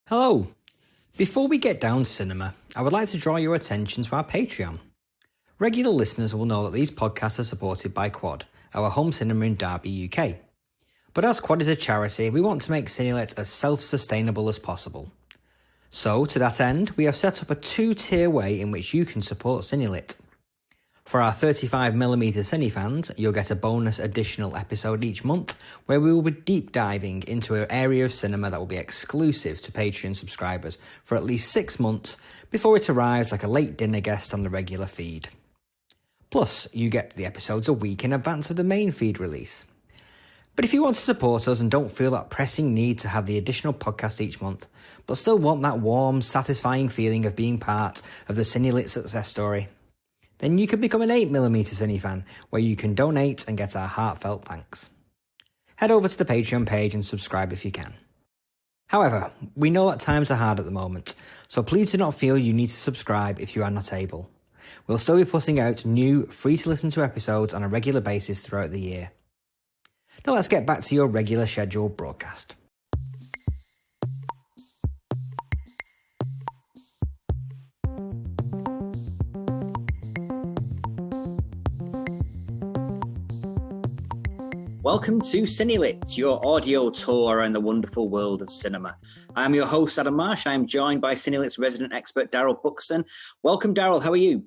Hello. Before we get down to cinema, I would like to draw your attention to our Patreon. Regular listeners will know that these podcasts are supported by Quad, our home cinema in Derby, UK. But as Quad is a charity, we want to make Cinelit as self-sustainable as possible. So, to that end, we have set up a two-tier way in which you can support Cinelit. For our 35mm Cine fans, you'll get a bonus additional episode each month where we will be deep diving into an area of cinema that will be exclusive to Patreon subscribers for at least 6 months before it arrives like a late dinner guest on the regular feed. Plus, you get the episodes a week in advance of the main feed release. But if you want to support us and don't feel that pressing need to have the additional podcast each month, but still want that warm, satisfying feeling of being part of the Cinelit success story, then you can become an 8mm Cine fan, where you can donate and get our heartfelt thanks. Head over to the Patreon page and subscribe if you can. However, we know that times are hard at the moment, so please do not feel you need to subscribe if you are not able. We'll still be putting out new, free-to-listen-to episodes on a regular basis throughout the year. Now let's get back to your regular scheduled broadcast. Welcome to Cinelit, your audio tour around the wonderful world of cinema. I'm your host, Adam Marsh. I'm joined by Cinelit's resident expert, Daryl Buxton. Welcome, Daryl. How are you?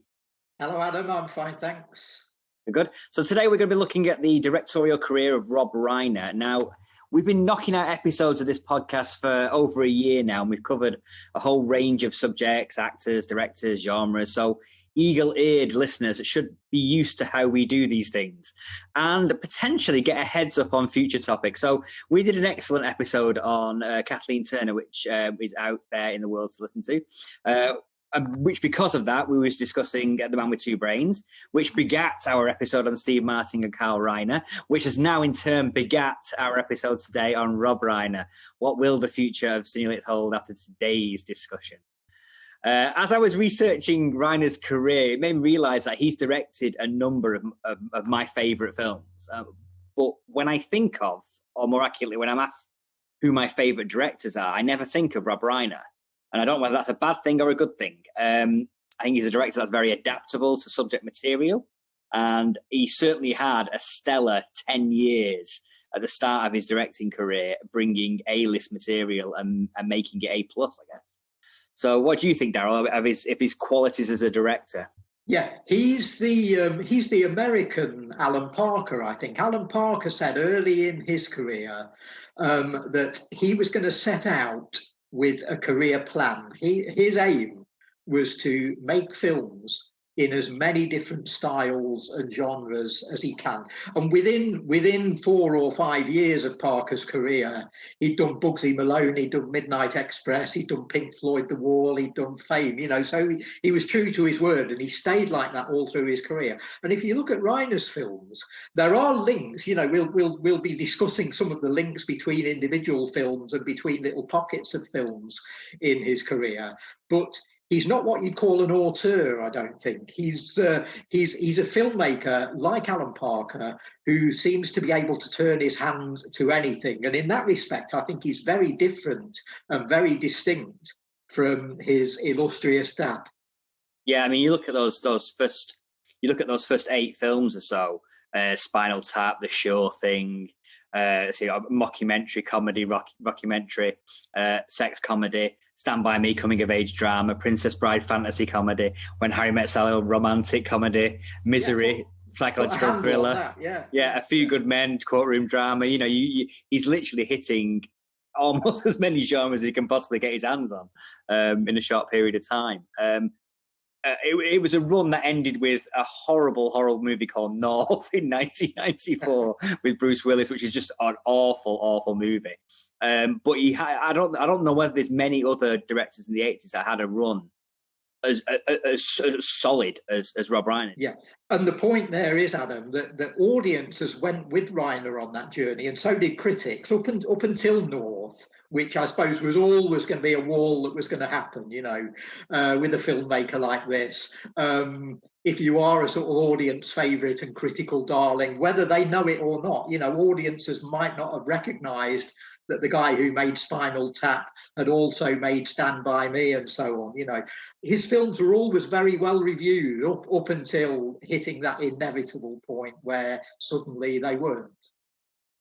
Hello, Adam. I'm fine, thanks. Good. So today we're going to be looking at the directorial career of Rob Reiner. Now, we've been knocking out episodes of this podcast for over a year now, and we've covered a whole range of subjects, actors, directors, genres. So eagle-eared listeners should be used to how we do these things and potentially get a heads up on future topics. So we did an excellent episode on Kathleen Turner, which is out there in the world to listen to. Which, because of that, we was discussing The Man with Two Brains, which begat our episode on Steve Martin and Carl Reiner, which has now in turn begat our episode today on Rob Reiner. What will the future of Cinelit hold after today's discussion? As I was researching Reiner's career, it made me realise that he's directed a number of my favourite films. But when I think of, or more accurately, when I'm asked who my favourite directors are, I never think of Rob Reiner. And I don't know whether that's a bad thing or a good thing. I think he's a director that's very adaptable to subject material. And he certainly had a stellar 10 years at the start of his directing career, bringing A-list material and making it A+, I guess. So what do you think, Daryl, of his qualities as a director? Yeah, he's the American Alan Parker, I think. Alan Parker said early in his career that he was going to set out with a career plan. His aim was to make films in as many different styles and genres as he can. And within 4 or 5 years of Parker's career, he'd done Bugsy Malone, he'd done Midnight Express, he'd done Pink Floyd The Wall, he'd done Fame, so he was true to his word, and he stayed like that all through his career. And if you look at Reiner's films, there are links, we'll be discussing some of the links between individual films and between little pockets of films in his career, but he's not what you'd call an auteur, I don't think. He's a filmmaker like Alan Parker who seems to be able to turn his hand to anything. And in that respect, I think he's very different and very distinct from his illustrious dad. Yeah, I mean, you look at those first 8 films or so, Spinal Tap, The Sure Thing, mockumentary, comedy, rockumentary, sex comedy, Stand By Me, coming of age drama, Princess Bride fantasy comedy, When Harry Met Sally romantic comedy, Misery, psychological thriller, A Few Good Men, courtroom drama. He's literally hitting almost as many genres as he can possibly get his hands on in a short period of time. It was a run that ended with a horrible movie called North in 1994 with Bruce Willis, which is just an awful movie. But I don't know whether there's many other directors in the 80s that had a run as solid as Rob Reiner. Yeah, and the point there is, Adam, that the audiences went with Reiner on that journey, and so did critics up until North, which I suppose was always going to be a wall that was going to happen, with a filmmaker like this. If you are a sort of audience favourite and critical darling, whether they know it or not, audiences might not have recognised that the guy who made Spinal Tap had also made Stand By Me and so on. His films were always very well reviewed up until hitting that inevitable point where suddenly they weren't.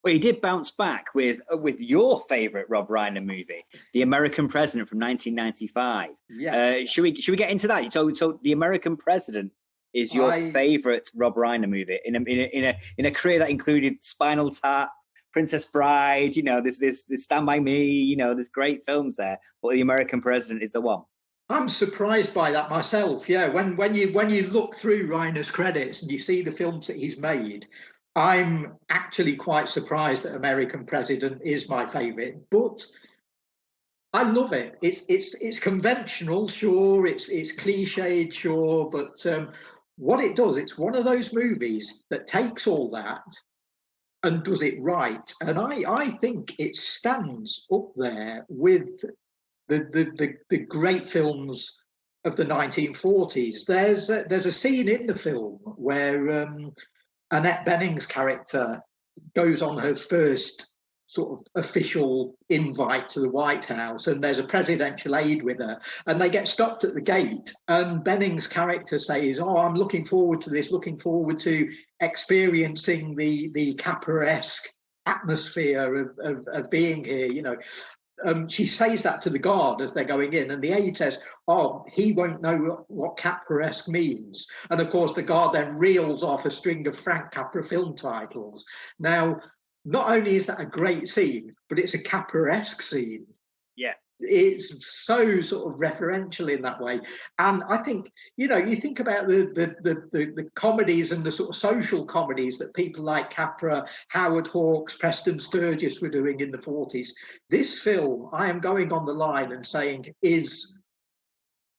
Well, he did bounce back with your favourite Rob Reiner movie, The American President from 1995. Yeah. Should we get into that? So The American President is your favourite Rob Reiner movie in a career that included Spinal Tap, Princess Bride. There's Stand By Me. There's great films there, but The American President is the one. I'm surprised by that myself. Yeah, when you look through Reiner's credits and you see the films that he's made, I'm actually quite surprised that American President is my favourite, but I love it. It's conventional, sure. It's cliched, sure. But what it does, it's one of those movies that takes all that and does it right. And I think it stands up there with the great films of the 1940s. There's a scene in the film where Annette Bening's character goes on her first sort of official invite to the White House, and there's a presidential aide with her, and they get stopped at the gate, and Benning's character says, "Oh, I'm looking forward to this, looking forward to experiencing the Capra-esque atmosphere of being here." She says that to the guard as they're going in, and the aide says, "Oh, he won't know what Capra-esque means." And of course, the guard then reels off a string of Frank Capra film titles. Now, not only is that a great scene, but it's a Capra-esque scene. Yeah. It's so sort of referential in that way. And I think, you think about the comedies and the sort of social comedies that people like Capra, Howard Hawks, Preston Sturges were doing in the 40s. This film, I am going on the line and saying, is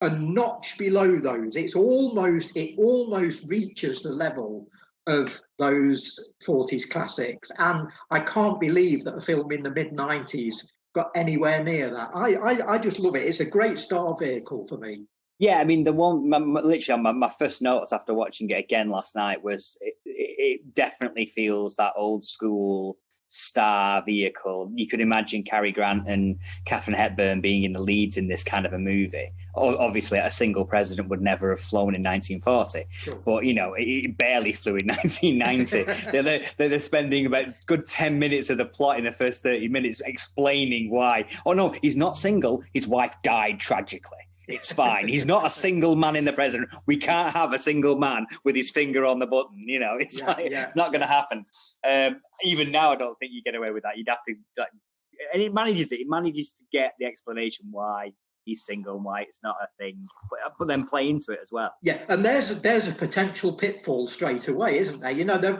a notch below those. It almost reaches the level of those 40s classics. And I can't believe that a film in the mid-90s got anywhere near that. I just love it. It's a great star vehicle for me. Yeah, I mean, the one, literally my first notes after watching it again last night was it definitely feels that old school star vehicle. You could imagine Cary Grant and Katharine Hepburn being in the leads in this kind of a movie. Obviously, a single president would never have flown in 1940, sure. But it barely flew in 1990. they're spending about a good 10 minutes of the plot in the first 30 minutes explaining why. Oh no, he's not single. His wife died tragically. It's fine. He's not a single man in the president. We can't have a single man with his finger on the button. It's not going to happen. Even now, I don't think you get away with that. You'd have to, and it manages to get the explanation why he's single and why it's not a thing, but then play into it as well. Yeah, and there's a potential pitfall straight away, isn't there?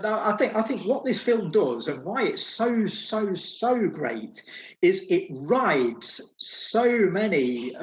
I think what this film does and why it's so great is it rides so many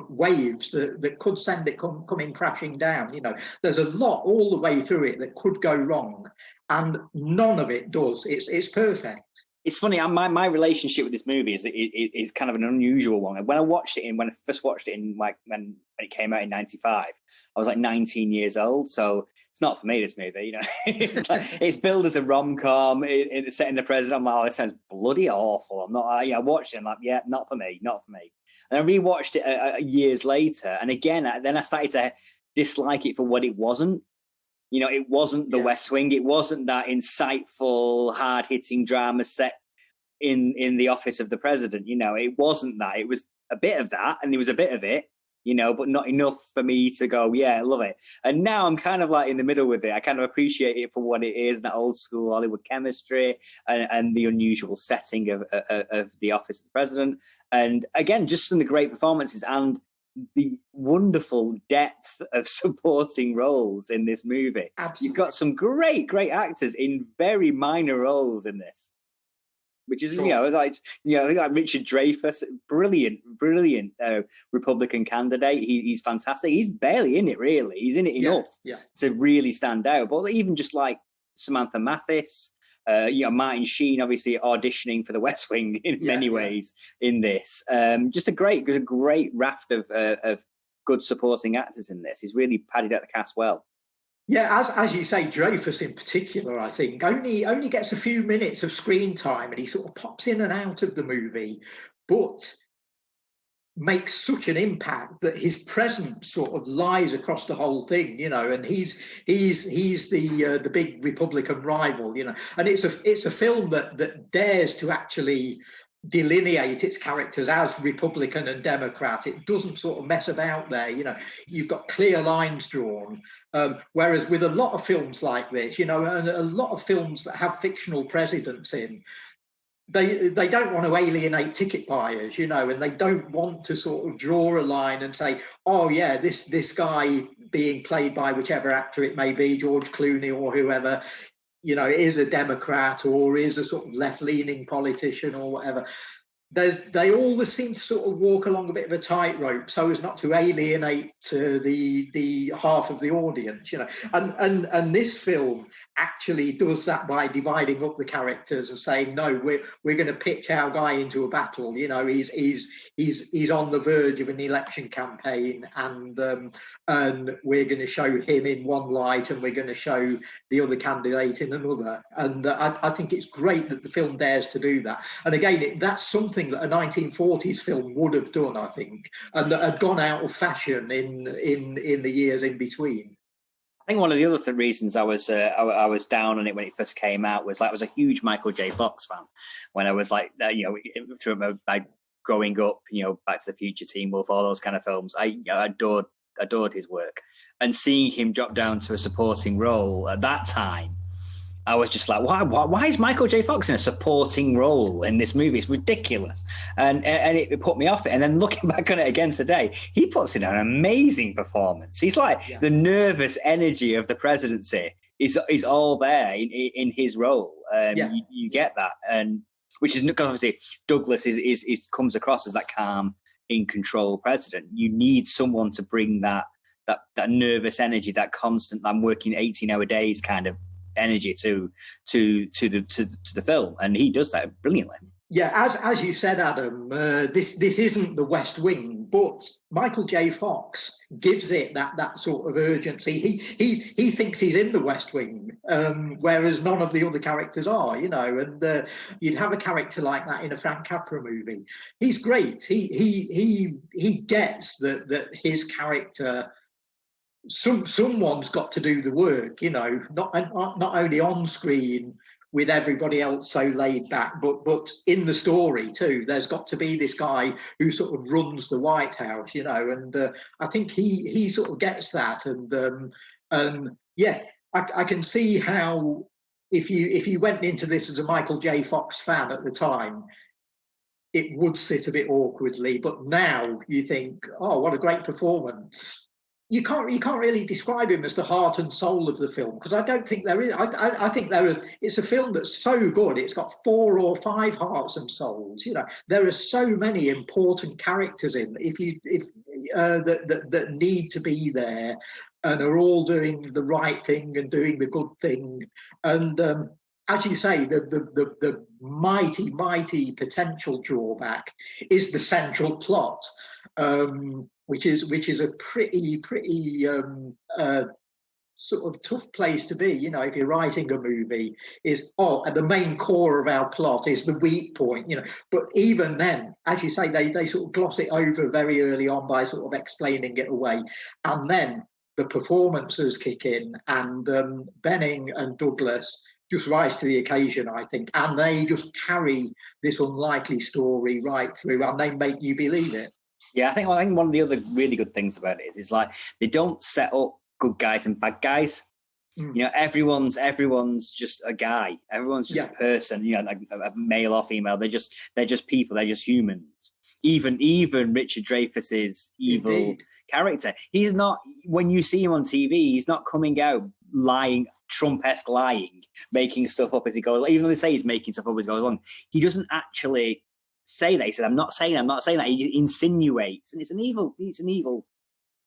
waves that could send it coming crashing down. There's a lot all the way through it that could go wrong, and none of it does. It's perfect. It's funny. My relationship with this movie is kind of an unusual one. When I first watched it when it came out in '95, I was like 19 years old. So it's not for me. This movie, it's billed as a rom-com. It's set in the president. I'm like, oh, this sounds bloody awful. I'm not. I watched it. I'm like, yeah, not for me. And I rewatched it years later, and again, then I started to dislike it for what it wasn't. It wasn't The West Wing. It wasn't that insightful, hard-hitting drama set in the office of the president. It wasn't that. It was a bit of that, and there was a bit of it, but not enough for me to go, yeah, I love it. And now I'm kind of like in the middle with it. I kind of appreciate it for what it is, that old school Hollywood chemistry and the unusual setting of the office of the president. And again, just some of the great performances and the wonderful depth of supporting roles in this movie. Absolutely. You've got some great actors in very minor roles in this, which is like Richard Dreyfuss, brilliant Republican candidate. He's fantastic. He's barely in it, really. He's in it enough to really stand out. But even just like Samantha Mathis. Martin Sheen obviously auditioning for The West Wing in many ways in this. Just a great raft of good supporting actors in this. He's really padded out the cast well. Yeah, as you say, Dreyfus in particular, I think only gets a few minutes of screen time, and he sort of pops in and out of the movie, but makes such an impact that his presence sort of lies across the whole thing, and he's the big Republican rival, and it's a film that dares to actually delineate its characters as Republican and Democrat. It doesn't sort of mess about there. You've got clear lines drawn. Whereas with a lot of films like this, and a lot of films that have fictional presidents in, they don't want to alienate ticket buyers, and they don't want to sort of draw a line and say, oh yeah, this guy being played by whichever actor it may be, George Clooney or whoever, is a Democrat or is a sort of left-leaning politician or whatever. They always seem to sort of walk along a bit of a tightrope so as not to alienate the half of the audience, and this film actually does that by dividing up the characters and saying, no, we're going to pitch our guy into a battle. He's on the verge of an election campaign, and we're going to show him in one light and we're going to show the other candidate in another. And I think it's great that the film dares to do that. And again, that's something that a 1940s film would have done, I think, and that had gone out of fashion in the years in between. I think one of the other reasons I was down on it when it first came out was I was a huge Michael J. Fox fan when I was through my growing up, Back to the Future, Teen Wolf, all those kind of films. I adored his work, and seeing him drop down to a supporting role at that time, I was just like, why is Michael J. Fox in a supporting role in this movie? It's ridiculous. And it put me off it. And then looking back on it again today, he puts in an amazing performance. He's like the nervous energy of the presidency is all there in his role. You get that. And which is obviously Douglas is comes across as that calm, in control president. You need someone to bring that nervous energy, that constant, I'm working 18-hour days kind of energy to the film, and he does that brilliantly. Yeah, as you said, Adam, this isn't the West Wing, but Michael J. Fox gives it that sort of urgency. He thinks he's in the West Wing, whereas none of the other characters are, and you'd have a character like that in a Frank Capra movie. He's great. He gets that his character, someone's got to do the work, not only on screen with everybody else so laid back, but in the story too. There's got to be this guy who sort of runs the White House, and I think he sort of gets that. And yeah, I can see how if you went into this as a Michael J. Fox fan at the time, it would sit a bit awkwardly. But now you think, oh, what a great performance. You can't really describe him as the heart and soul of the film, because I don't think there is. I think there is. It's a film that's so good. It's got 4 or 5 hearts and souls. There are so many important characters in that need to be there, and are all doing the right thing and doing the good thing. And as you say, the mighty potential drawback is the central plot. Which is a pretty sort of tough place to be, if you're writing a movie, is the main core of our plot is the weak point, But even then, as you say, they sort of gloss it over very early on by sort of explaining it away, and then the performances kick in, and Benning and Douglas just rise to the occasion, I think, and they just carry this unlikely story right through, and they make you believe it. Yeah, I think one of the other really good things about it is like they don't set up good guys and bad guys. Everyone's just a guy. Everyone's just a person. Like a male or female. They're just people. They're just humans. Even Richard Dreyfuss's evil character. He's not. When you see him on TV, he's not coming out lying, Trump-esque lying, making stuff up as he goes. Even though they say he's making stuff up as he goes along, he doesn't actually say that. He said, I'm not saying that. He insinuates, and it's an evil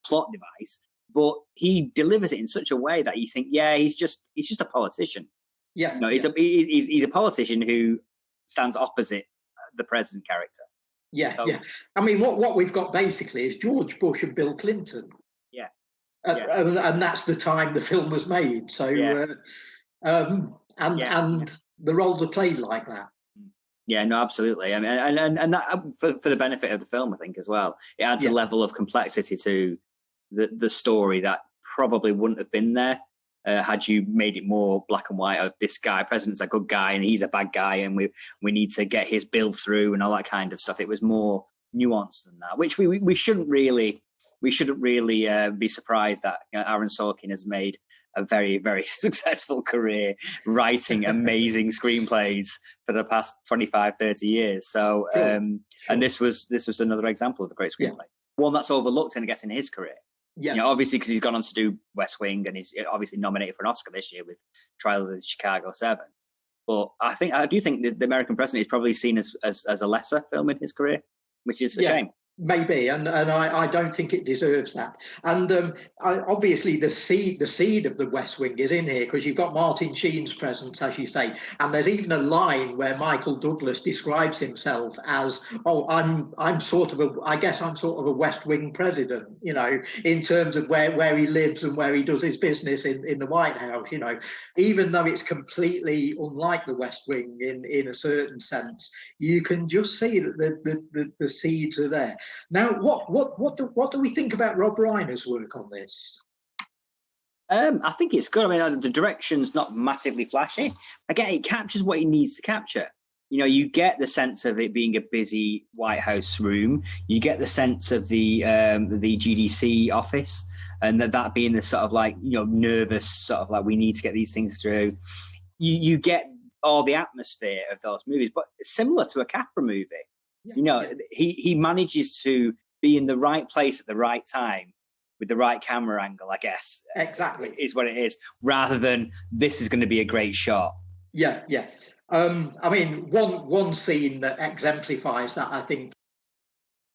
plot device, but he delivers it in such a way that you think, he's just a politician. He's a politician who stands opposite the president character. I mean, what we've got basically is George Bush and Bill Clinton. And that's the time the film was made. So, and the roles are played like that. Yeah, no, absolutely. I mean, and that for the benefit of the film, I think as well, it adds a level of complexity to the story that probably wouldn't have been there had you made it more black and white. Of this guy, president's a good guy and he's a bad guy, and we need to get his bill through and all that kind of stuff. It was more nuanced than that, which we shouldn't really be surprised that Aaron Sorkin has made a very, very successful career writing amazing screenplays for the past 25, 30 years. So, and this was another example of a great screenplay. One that's overlooked, and I guess, in his career. Yeah. You know, obviously, because he's gone on to do West Wing, and he's obviously nominated for an Oscar this year with Trial of the Chicago 7. But I do think the American President is probably seen as a lesser film in his career, which is a shame. Maybe, and I don't think it deserves that. And obviously, the seed of the West Wing is in here, because you've got Martin Sheen's presence, as you say, and there's even a line where Michael Douglas describes himself as, I'm sort of a West Wing president, you know, in terms of where he lives and where he does his business in the White House, you know, even though it's completely unlike the West Wing in a certain sense, you can just see that the seeds are there. Now, what do we think about Rob Reiner's work on this? I think it's good. I mean, the direction's not massively flashy. Again, it captures what it needs to capture. You know, you get the sense of it being a busy White House room. You get the sense of the GDC office, and that being the sort of like, you know, nervous sort of like, we need to get these things through. You get all the atmosphere of those movies, but similar to a Capra movie. You know, he manages to be in the right place at the right time with the right camera angle, I guess. Exactly. Is what it is, rather than this is going to be a great shot. Yeah. I mean, one scene that exemplifies that, I think,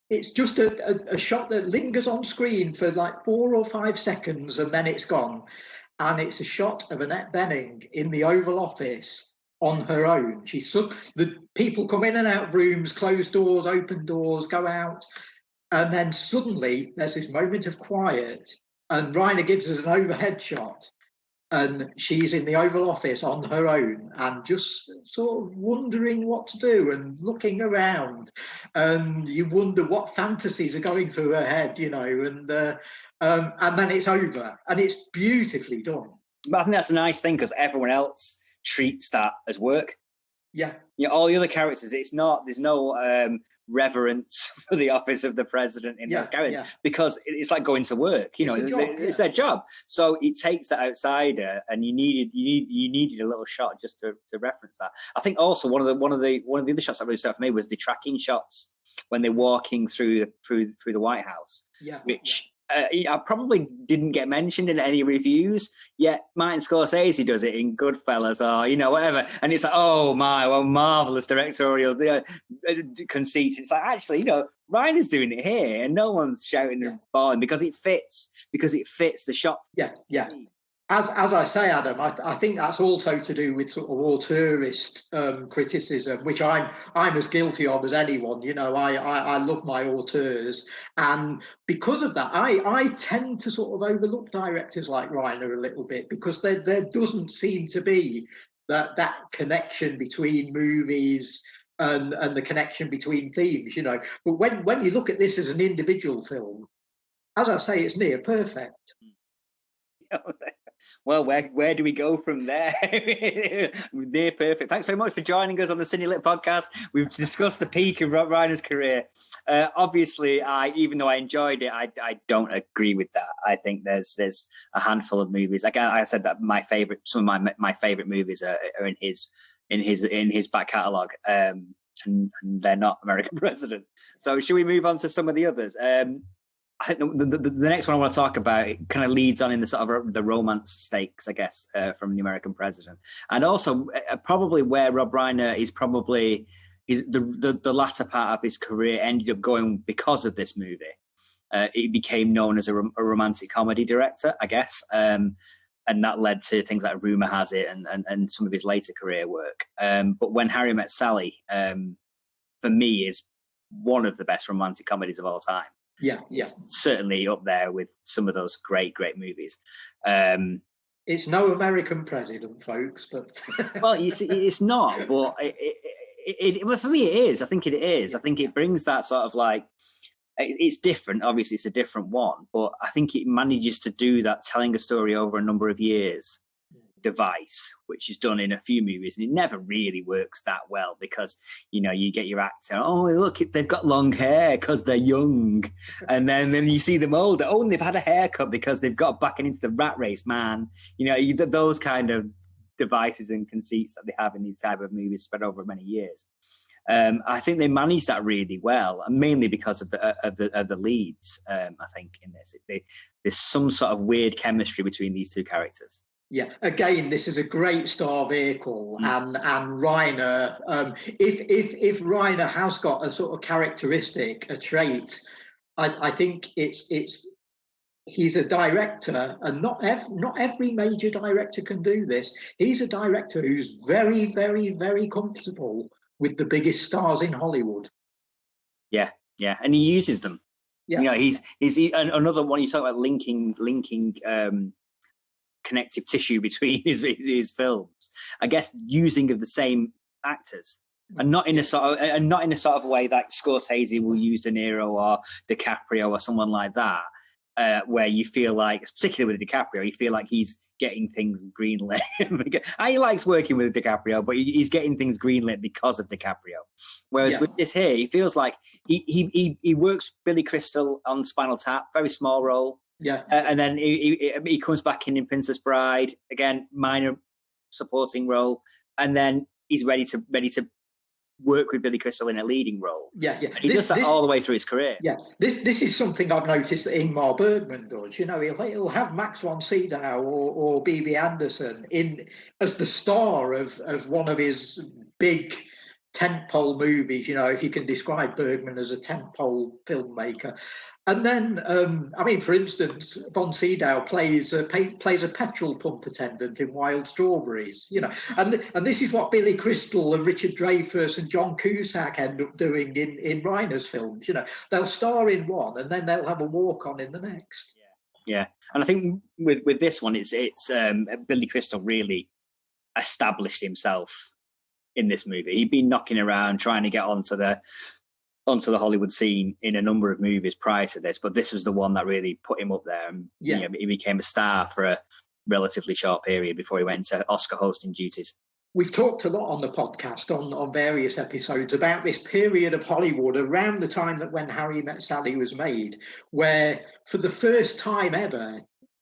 it's just a shot that lingers on screen for like 4 or 5 seconds and then it's gone. And it's a shot of Annette Bening in the Oval Office on her own. The people come in and out of rooms, close doors, open doors, go out, and then suddenly there's this moment of quiet, and Reiner gives us an overhead shot, and she's in the Oval Office on her own, and just sort of wondering what to do and looking around, and you wonder what fantasies are going through her head, you know, and then it's over, and it's beautifully done. But I think that's a nice thing, because everyone else treats that as work. Yeah. You know, all the other characters, there's no reverence for the office of the president in those characters, because it's like going to work. You know, it's their job. So it takes that outsider, and you needed a little shot just to reference that. I think also one of the other shots that really stuck for me was the tracking shots when they're walking through the White House, which. I probably didn't get mentioned in any reviews, yet Martin Scorsese does it in Goodfellas or, you know, whatever. And it's like, oh my, what marvelous directorial conceit. It's like, actually, you know, Reiner's doing it here and no one's shouting and bawling because it fits the shot. Yeah. As I say, Adam, I think that's also to do with sort of auteurist criticism, which I'm as guilty of as anyone. You know, I love my auteurs, and because of that, I tend to sort of overlook directors like Reiner a little bit, because there doesn't seem to be that connection between movies and the connection between themes. You know, but when you look at this as an individual film, as I say, it's near perfect. Well, where do we go from there? Near perfect. Thanks very much for joining us on the Cinelit podcast. We've discussed the peak of Rob Reiner's career. Obviously, even though I enjoyed it, I don't agree with that. I think there's a handful of movies. Like I said, that some of my favorite movies are in his back catalogue, and they're not American President. So, should we move on to some of the others? I think the next one I want to talk about, it kind of leads on in the sort of the romance stakes, I guess, from the American President, and also probably where Rob Reiner is probably the latter part of his career ended up going because of this movie. It became known as a romantic comedy director, I guess, and that led to things like Rumor Has It and some of his later career work. But When Harry Met Sally, for me, is one of the best romantic comedies of all time. Yeah. It's certainly up there with some of those great movies. It's no American President, folks, but well, you see, it's not. But well, for me, it is. I think it is. I think it brings that sort of like, it's different. Obviously, it's a different one, but I think it manages to do that, telling a story over a number of years device, which is done in a few movies, and it never really works that well because, you know, you get your actor, oh look, they've got long hair because they're young, and then you see them older, oh, and they've had a haircut because they've got back into the rat race, man. You know, those kind of devices and conceits that they have in these type of movies spread over many years. I think they manage that really well, and mainly because of the leads. I think in this, there's some sort of weird chemistry between these two characters. Yeah, again, this is a great star vehicle, and Reiner. If Reiner has got a sort of characteristic, a trait, I think he's a director, and not every major director can do this. He's a director who's very, very, very comfortable with the biggest stars in Hollywood. Yeah, and he uses them. Yeah, you know, he's another one. You talk about linking connective tissue between his films. I guess using of the same actors, and not in a sort of way that Scorsese will use De Niro or DiCaprio or someone like that, where you feel like, particularly with DiCaprio, you feel like he's getting things greenlit. He likes working with DiCaprio, but he's getting things greenlit because of DiCaprio. Whereas with this here, he feels like he works Billy Crystal on Spinal Tap, very small role. Yeah, and then he comes back in Princess Bride, again, minor supporting role, and then he's ready to work with Billy Crystal in a leading role. Yeah. He does that all the way through his career. Yeah, this is something I've noticed that Ingmar Bergman does. You know, he'll have Max von Sydow or B.B. Anderson in as the star of one of his big tentpole movies. You know, if you can describe Bergman as a tentpole filmmaker. And then, I mean, for instance, von Sydow plays a petrol pump attendant in Wild Strawberries, you know, and this is what Billy Crystal and Richard Dreyfuss and John Cusack end up doing in Reiner's films. You know, they'll star in one and then they'll have a walk on in the next. Yeah, and I think with this one, it's Billy Crystal really established himself in this movie. He'd been knocking around trying to get onto the Hollywood scene in a number of movies prior to this, but this was the one that really put him up there. And you know, he became a star for a relatively short period before he went into Oscar hosting duties. We've talked a lot on the podcast on various episodes about this period of Hollywood around the time that When Harry Met Sally was made, where for the first time ever,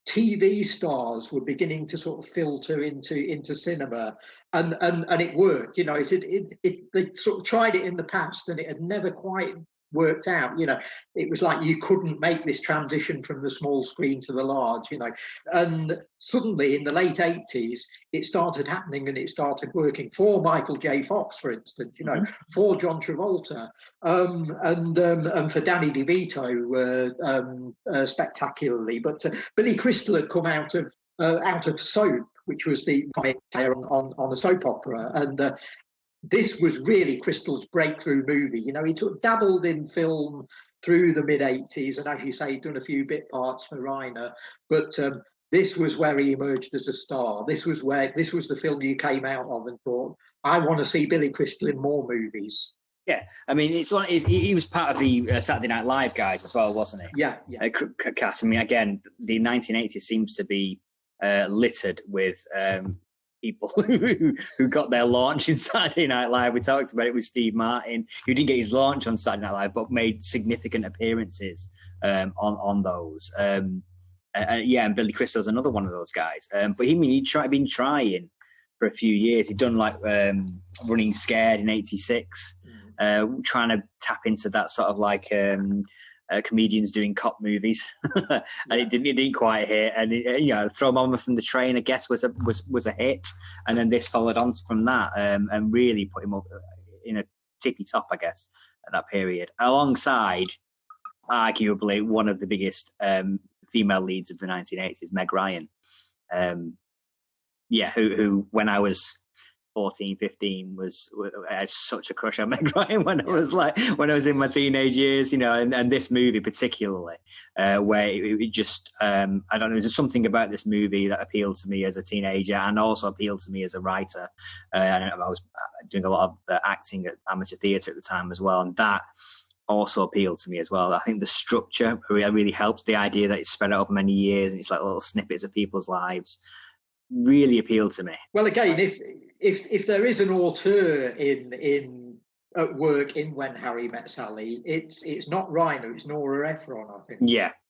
TV stars were beginning to sort of filter into cinema, and it worked. You know, they sort of tried it in the past, and it had never quite worked out. You know, it was like you couldn't make this transition from the small screen to the large. You know, and suddenly in the late 80s, it started happening, and it started working for Michael J. Fox, for instance. You know, for John Travolta, and for Danny DeVito spectacularly. But Billy Crystal had come out of Soap, which was the commentary on a soap opera, and this was really Crystal's breakthrough movie. You know, he dabbled in film through the mid-80s, and as you say, done a few bit parts for Reiner, but this was where he emerged as a star. This was the film you came out of and thought, I want to see Billy Crystal in more movies. Yeah, I mean, he was part of the Saturday Night Live guys as well, wasn't he? Yeah. Cast. I mean, again, the 1980s seems to be littered with people who got their launch in Saturday Night Live. We talked about it with Steve Martin, who didn't get his launch on Saturday Night Live, but made significant appearances on those. And Billy Crystal's another one of those guys. But he'd been trying for a few years. He'd done like Running Scared in '86, trying to tap into that sort of like comedians doing cop movies, and it didn't quite hit. And you know, Throw Mama from the Train, I guess, was a hit, and then this followed on from that, and really put him up in a tippy top, I guess, at that period, alongside arguably one of the biggest female leads of the 1980s, Meg Ryan. Who when I was 14, 15 I had such a crush on Meg Ryan when I was in my teenage years, and this movie particularly, where it just, I don't know, there's something about this movie that appealed to me as a teenager and also appealed to me as a writer. And I was doing a lot of acting at amateur theatre at the time as well, and that also appealed to me as well. I think the structure really helps. The idea that it's spread out over many years and it's like little snippets of people's lives really appealed to me. Well, again, if there is an auteur at work in When Harry Met Sally, it's not Reiner, it's Nora Ephron, I think.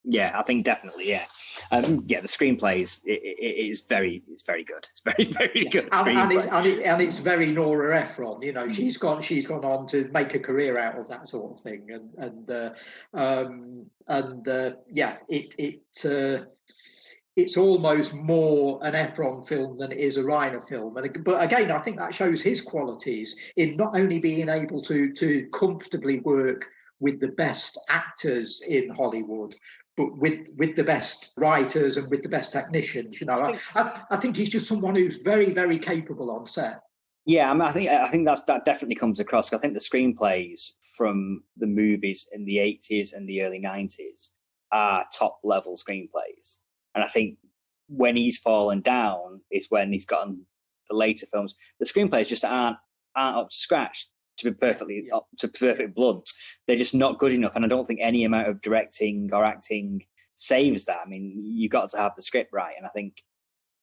Yeah, I think definitely, yeah. The screenplay is very good. It's very, very good. And it's very Nora Ephron. She's gone on to make a career out of that sort of thing, it's almost more an Ephron film than it is a Reiner film. But again, I think that shows his qualities in not only being able to comfortably work with the best actors in Hollywood, but with the best writers and with the best technicians. I think he's just someone who's very, very capable on set. Yeah, I think that definitely comes across. I think the screenplays from the movies in the 80s and the early 90s are top level screenplays. And I think when he's fallen down is when he's gotten the later films. The screenplays just aren't up to scratch. To be perfectly blunt, they're just not good enough. And I don't think any amount of directing or acting saves that. I mean, you've got to have the script right. And I think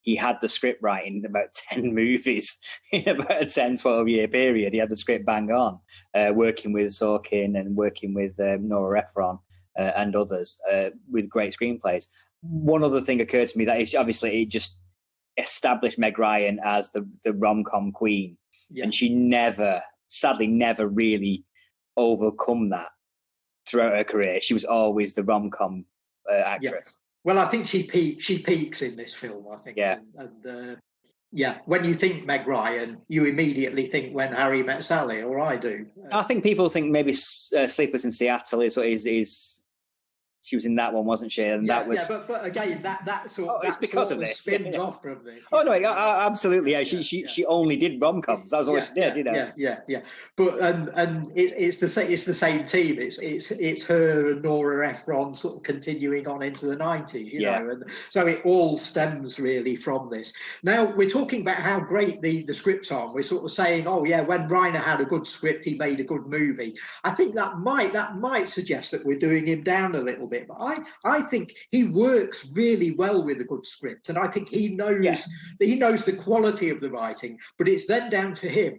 he had the script right in about 10 movies in about a 10, 12-year period. He had the script bang on, working with Sorkin and working with Nora Ephron and others with great screenplays. One other thing occurred to me that is obviously it just established Meg Ryan as the rom-com queen. Yeah. And she sadly never really overcome that throughout her career. She was always the rom-com actress. Yeah. Well, I think she peaks in this film, I think. Yeah. When you think Meg Ryan, you immediately think When Harry Met Sally, or I do. I think people think maybe Sleepless in Seattle is she was in that one, wasn't she? And that was. Yeah, but again, that sort of. It's because of this. Spins off from this. Oh no, absolutely. Yeah, she only did rom-coms. That was all she did. Yeah. But it's the same team. It's her and Nora Ephron sort of continuing on into the 90s. You know, and so it all stems really from this. Now we're talking about how great the scripts are. We're sort of saying, oh yeah, when Reiner had a good script, he made a good movie. I think that might suggest that we're doing him down a little bit, but I think he works really well with a good script, and I think he knows the quality of the writing, but it's then down to him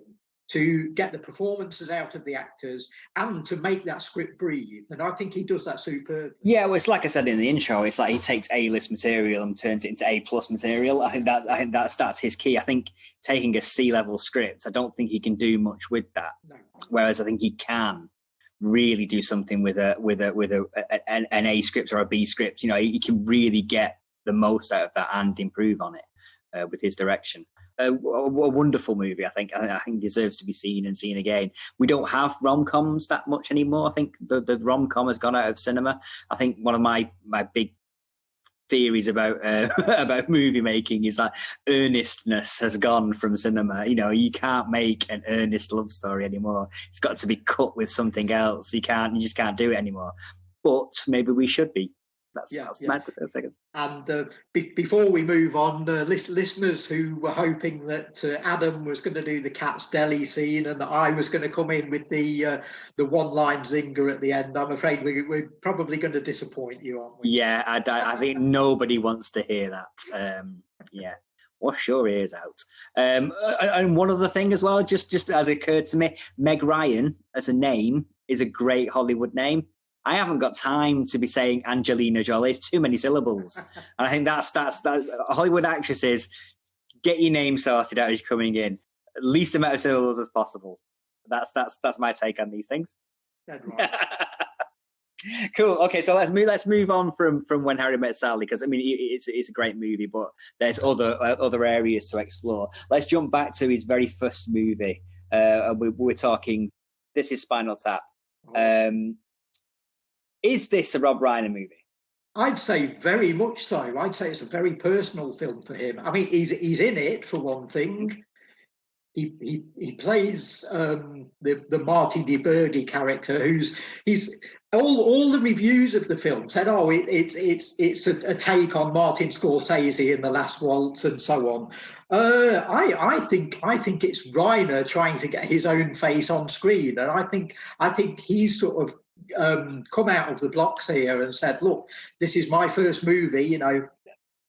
to get the performances out of the actors and to make that script breathe, and I think he does that superbly. Yeah, well, it's like I said in the intro, it's like he takes A-list material and turns it into A+ material. I think that's his key. I think taking a C-level script, I don't think he can do much with that. No. Whereas I think he can really do something with an A script or a B script. You know, he can really get the most out of that and improve on it with his direction. A wonderful movie. I think deserves to be seen and seen again. We don't have rom-coms that much anymore. I think the rom-com has gone out of cinema. I think one of my big theories about movie making is that earnestness has gone from cinema. You know, you can't make an earnest love story anymore. It's got to be cut with something else. You just can't do it anymore. But maybe we should be. That's mad for a second. And before we move on, listeners who were hoping that Adam was going to do the Cat's Deli scene and that I was going to come in with the one-line zinger at the end, I'm afraid we're probably going to disappoint you, aren't we? Yeah, I think nobody wants to hear that. Wash your ears out. And one other thing as well, just as it occurred to me, Meg Ryan as a name is a great Hollywood name. I haven't got time to be saying Angelina Jolie. It's too many syllables. And I think that's Hollywood actresses, get your name sorted out as you're coming in. Least amount of syllables as possible. That's my take on these things. Dead right. Cool. Okay, so let's move on from When Harry Met Sally, because I mean it's a great movie, but there's other areas to explore. Let's jump back to his very first movie. We're talking. This is Spinal Tap. Is this a Rob Reiner movie? I'd say very much so. I'd say it's a very personal film for him. I mean, he's in it for one thing. he plays the Marty DiBergi character, he's all the reviews of the film said, oh, it's a take on Martin Scorsese in The Last Waltz and so on. I think it's Reiner trying to get his own face on screen, and I think he's sort of come out of the blocks here and said, look, this is my first movie, you know,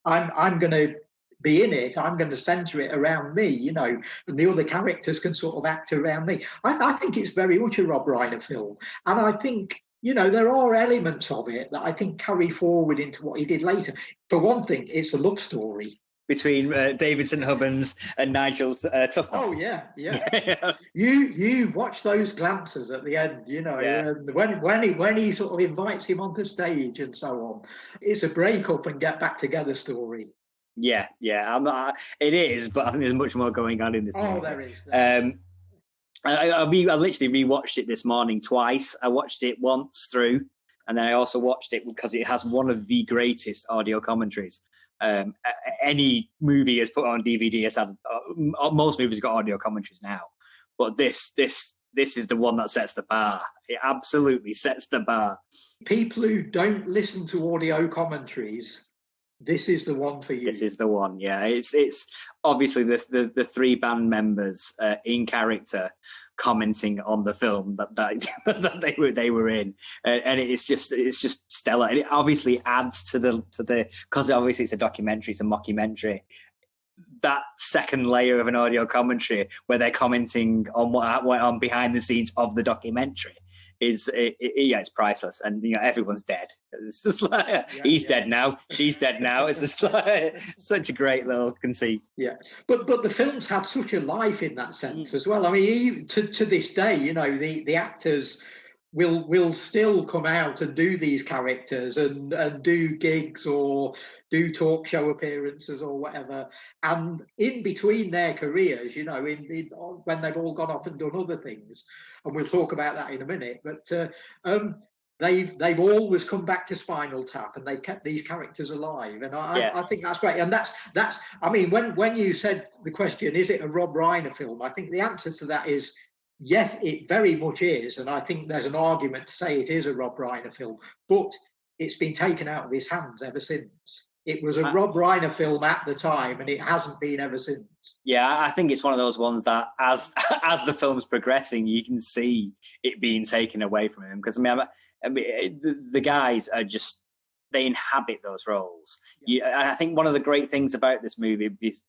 I'm going to be in it, I'm going to center it around me, you know, and the other characters can sort of act around me. I think it's very much a Rob Reiner film, and I think, you know, there are elements of it that I think carry forward into what he did later. For one thing, it's a love story between David St. Hubbins and Nigel Tufnell. Oh yeah. You watch those glances at the end, you know, and when he sort of invites him onto stage and so on. It's a break up and get back together story. Yeah. It is, but I think there's much more going on in this movie. There is. I literally rewatched it this morning twice. I watched it once through, and then I also watched it because it has one of the greatest audio commentaries. Any movie has put on DVD has had. Most movies got audio commentaries now, but this is the one that sets the bar. It absolutely sets the bar. People who don't listen to audio commentaries, this is the one for you. This is the one, yeah. It's obviously the three band members in character commenting on the film that they were in, and it's just stellar. And it obviously adds to the because obviously it's a documentary, it's a mockumentary. That second layer of an audio commentary where they're commenting on what went on behind the scenes of the documentary it's priceless. And you know, everyone's dead. It's just like he's dead now, she's dead now. It's just like such a great little conceit. Yeah, but the films have such a life in that sense as well. I mean, even to this day, you know, the actors will still come out and do these characters and do gigs or do talk show appearances or whatever. And in between their careers, you know, when they've all gone off and done other things, and we'll talk about that in a minute, but they've always come back to Spinal Tap and they've kept these characters alive. And I think that's great. And that's I mean, when you said the question, is it a Rob Reiner film? I think the answer to that is yes, it very much is. And I think there's an argument to say it is a Rob Reiner film, but it's been taken out of his hands ever since. It was a Rob Reiner film at the time, and it hasn't been ever since. Yeah, I think it's one of those ones that as the film's progressing, you can see it being taken away from him. Because I mean, the guys are just, they inhabit those roles. Yeah. I think one of the great things about this movie is,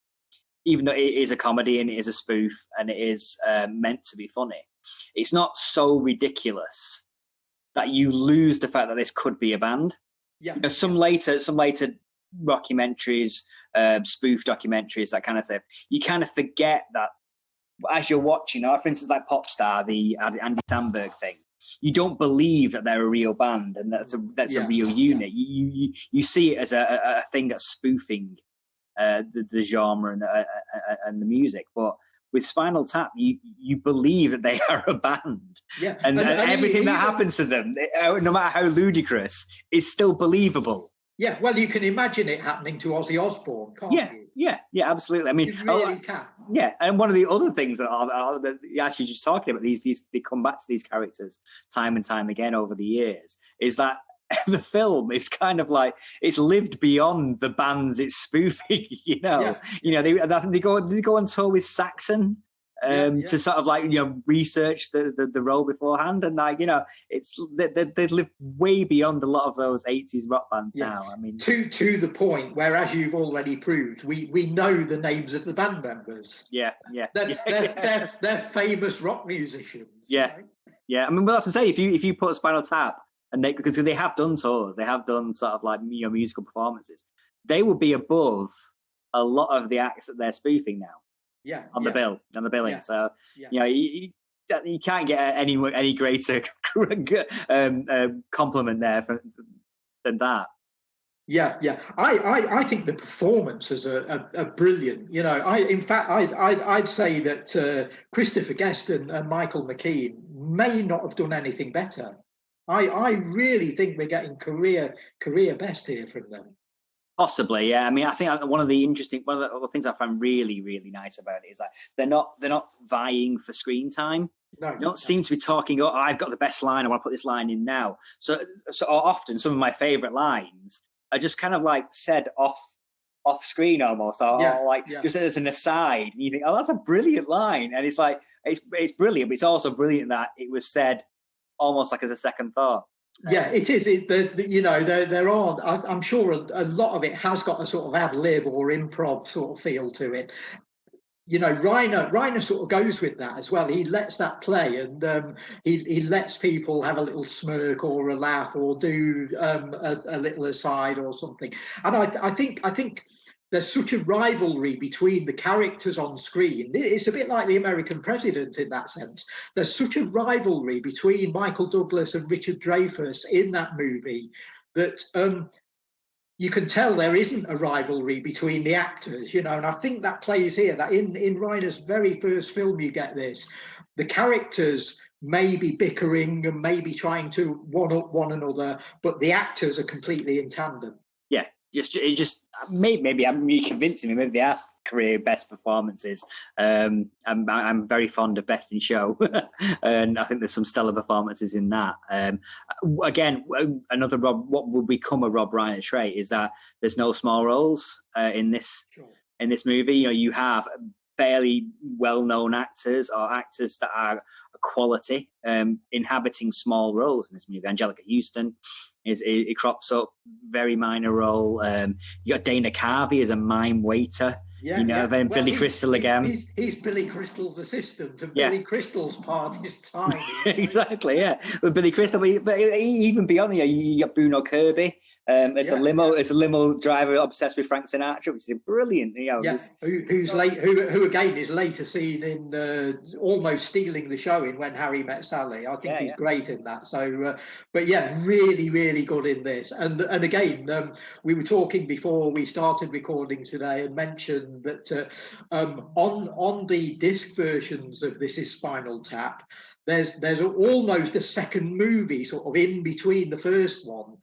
even though it is a comedy and it is a spoof and it is meant to be funny, it's not so ridiculous that you lose the fact that this could be a band. Yeah. You know, some later documentaries, spoof documentaries, that kind of thing, you kind of forget that as you're watching, for instance, like Popstar, the Andy Samberg thing, you don't believe that they're a real band and that's a real unit. You see it as a thing that's spoofing the genre and the music, but with Spinal Tap, you believe that they are a band, and everything that happens to them, no matter how ludicrous, is still believable. Yeah, well, you can imagine it happening to Ozzy Osbourne, can't you? Yeah, absolutely. I mean, you really can. Yeah, and one of the other things that you're actually just talking about, these they come back to these characters time and time again over the years, is that the film is kind of like it's lived beyond the bands it's spoofing. You know, they go on tour with Saxon to sort of like, you know, research the role beforehand, and like, you know, it's they live way beyond a lot of those 80s rock bands now. I mean, to the point where, as you've already proved, we know the names of the band members. They're famous rock musicians. Yeah. I mean, but that's what I'm saying. If you put Spinal Tap, and because they have done tours, they have done sort of like, you know, musical performances, they will be above a lot of the acts that they're spoofing now. On the billing. So you know, you can't get any greater compliment there than that. I think the performances are brilliant. You know, I'd say that Christopher Guest and Michael McKean may not have done anything better. I really think we're getting career best here from them. Possibly, yeah. I mean, I think one of the things I find really, really nice about it is that they're not vying for screen time. No, They don't seem to be talking. Oh, I've got the best line. I want to put this line in now. So often, some of my favorite lines are just kind of like said off screen almost, or just as an aside. And you think, oh, that's a brilliant line, and it's like it's brilliant, but it's also brilliant that it was said almost like as a second thought. Yeah, it is. There are. I'm sure a lot of it has got a sort of ad lib or improv sort of feel to it. Reiner sort of goes with that as well. He lets that play, and he lets people have a little smirk or a laugh or do a little aside or something. And I think there's such a rivalry between the characters on screen. It's a bit like the American president in that sense. There's such a rivalry between Michael Douglas and Richard Dreyfuss in that movie that you can tell there isn't a rivalry between the actors, and I think that plays here, that in Reiner's very first film you get this. The characters may be bickering and maybe trying to one-up one another, but the actors are completely in tandem. Yeah. Maybe I'm really convincing me. Maybe they asked career best performances. I'm very fond of Best in Show, and I think there's some stellar performances in that. Again, what would become a Rob Reiner trait is that there's no small roles in this movie. You have fairly well-known actors or actors that are quality inhabiting small roles in this movie. Angelica Houston it crops up, very minor role. You got Dana Carvey as a mime waiter. Then Billy Crystal again. He's Billy Crystal's assistant, and Billy Crystal's part is tiny. Exactly, yeah. But Billy Crystal, but even beyond you got Bruno Kirby. It's a limo driver obsessed with Frank Sinatra, which is brilliant. Who again is later seen in almost stealing the show in When Harry Met Sally. I think he's great in that. So, but really, really good in this. And again, we were talking before we started recording today, and mentioned that on the disc versions of This Is Spinal Tap, there's almost a second movie sort of in between the first one,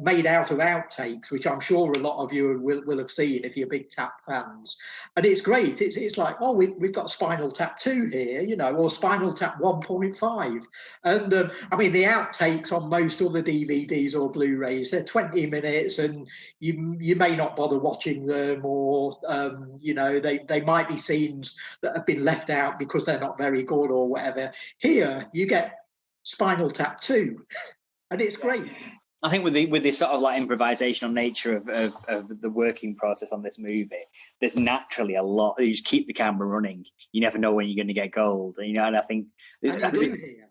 made out of outtakes, which I'm sure a lot of you will have seen if you're big Tap fans. And it's great. It's like, oh, we've got Spinal Tap 2 here, or Spinal Tap 1.5. And I mean, the outtakes on most other DVDs or Blu-rays, they're 20 minutes, and you may not bother watching them, or they might be scenes that have been left out because they're not very good or whatever. Here you get Spinal Tap 2, and it's great. I think with this sort of like improvisational nature of the working process on this movie, there's naturally a lot. You just keep the camera running. You never know when you're going to get gold, and I think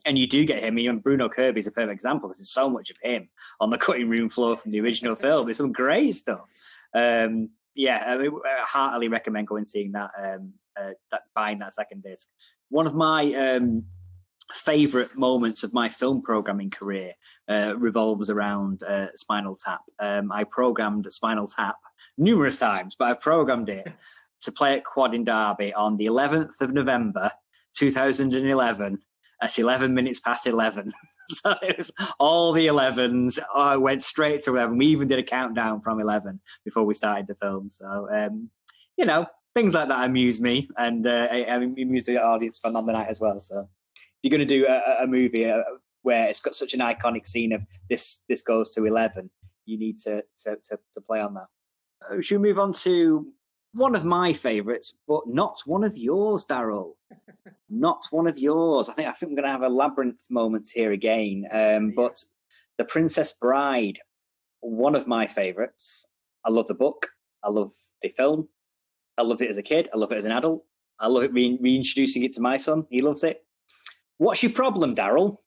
and you do get him. Bruno Kirby is a perfect example. There's so much of him on the cutting room floor from the original film. There's some great stuff. I heartily recommend going and seeing that. Buying that second disc. One of my favorite moments of my film programming career revolves around Spinal Tap. I programmed Spinal Tap numerous times, but I programmed it to play at Quad in Derby on the 11th of November 2011 at 11 minutes past 11. So it was all the 11s. I went straight to 11. We even did a countdown from 11 before we started the film. So things like that amuse me, and amuse the audience on the night as well. So if you're going to do a movie where it's got such an iconic scene of this goes to 11, you need to play on that. Should we move on to one of my favourites, but not one of yours, Daryl? Not one of yours. I think we're going to have a labyrinth moment here again. But The Princess Bride, one of my favourites. I love the book. I love the film. I loved it as a kid. I love it as an adult. I love it reintroducing it to my son. He loves it. What's your problem, Daryl?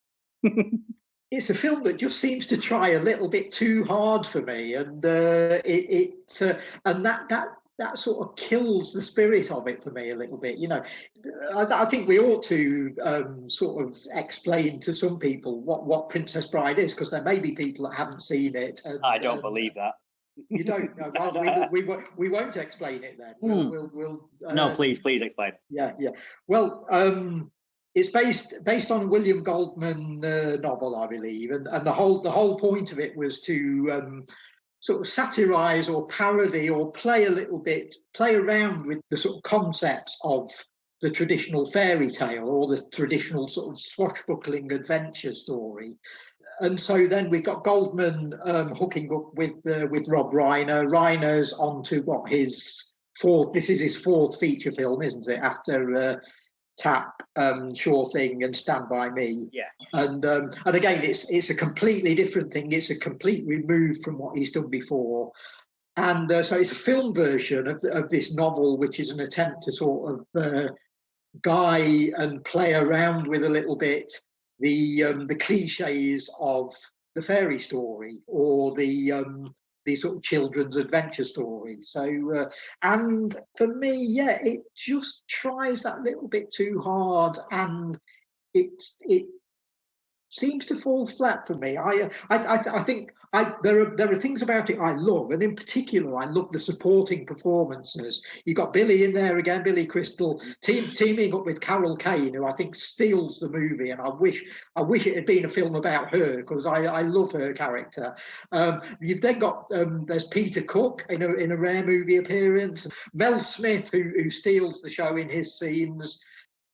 It's a film that just seems to try a little bit too hard for me, and that sort of kills the spirit of it for me a little bit. I think we ought to sort of explain to some people what Princess Bride is, because there may be people that haven't seen it. And, I don't believe that. You don't know. Well, we won't explain it then. We'll no, please explain. Yeah. Well, it's based on a William Goldman novel, I believe, and the whole point of it was to sort of satirize or parody or play around with the sort of concepts of the traditional fairy tale or the traditional sort of swashbuckling adventure story. And so then we've got Goldman hooking up with Rob Reiner. Reiner's on to his fourth feature film, isn't it? After Tap, Sure Thing, and Stand By Me. Yeah. And again, it's a completely different thing. It's a complete remove from what he's done before. And so it's a film version of this novel, which is an attempt to sort of guy and play around with a little bit the cliches of the fairy story or the sort of children's adventure story. So and for me, yeah, it just tries that little bit too hard, and it seems to fall flat for me. I think there are things about it I love, and in particular, I love the supporting performances. You got Billy in there again, Billy Crystal, teaming up with Carol Kane, who I think steals the movie, and I wish it had been a film about her, because I love her character. You've then got there's Peter Cook in a rare movie appearance, Mel Smith who steals the show in his scenes,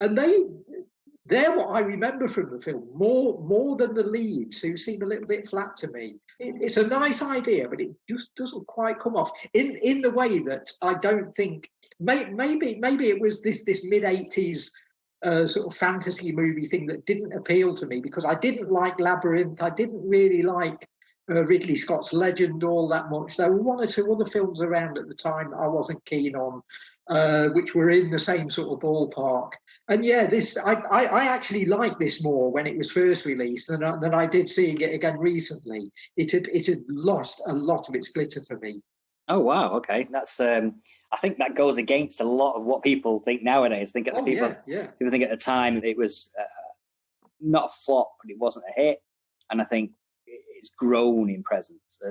and they're what I remember from the film more than the leads, who seem a little bit flat to me. It's a nice idea, but it just doesn't quite come off in the way that I don't think. Maybe it was this mid-80s sort of fantasy movie thing that didn't appeal to me, because I didn't like Labyrinth. I didn't really like Ridley Scott's Legend all that much. There were one or two other films around at the time that I wasn't keen on, which were in the same sort of ballpark. And yeah, I actually liked this more when it was first released than I did seeing it again recently. It had lost a lot of its glitter for me. Oh wow, okay, that's I think that goes against a lot of what people think nowadays. People think at the time it was not a flop, but it wasn't a hit, and I think it's grown in presence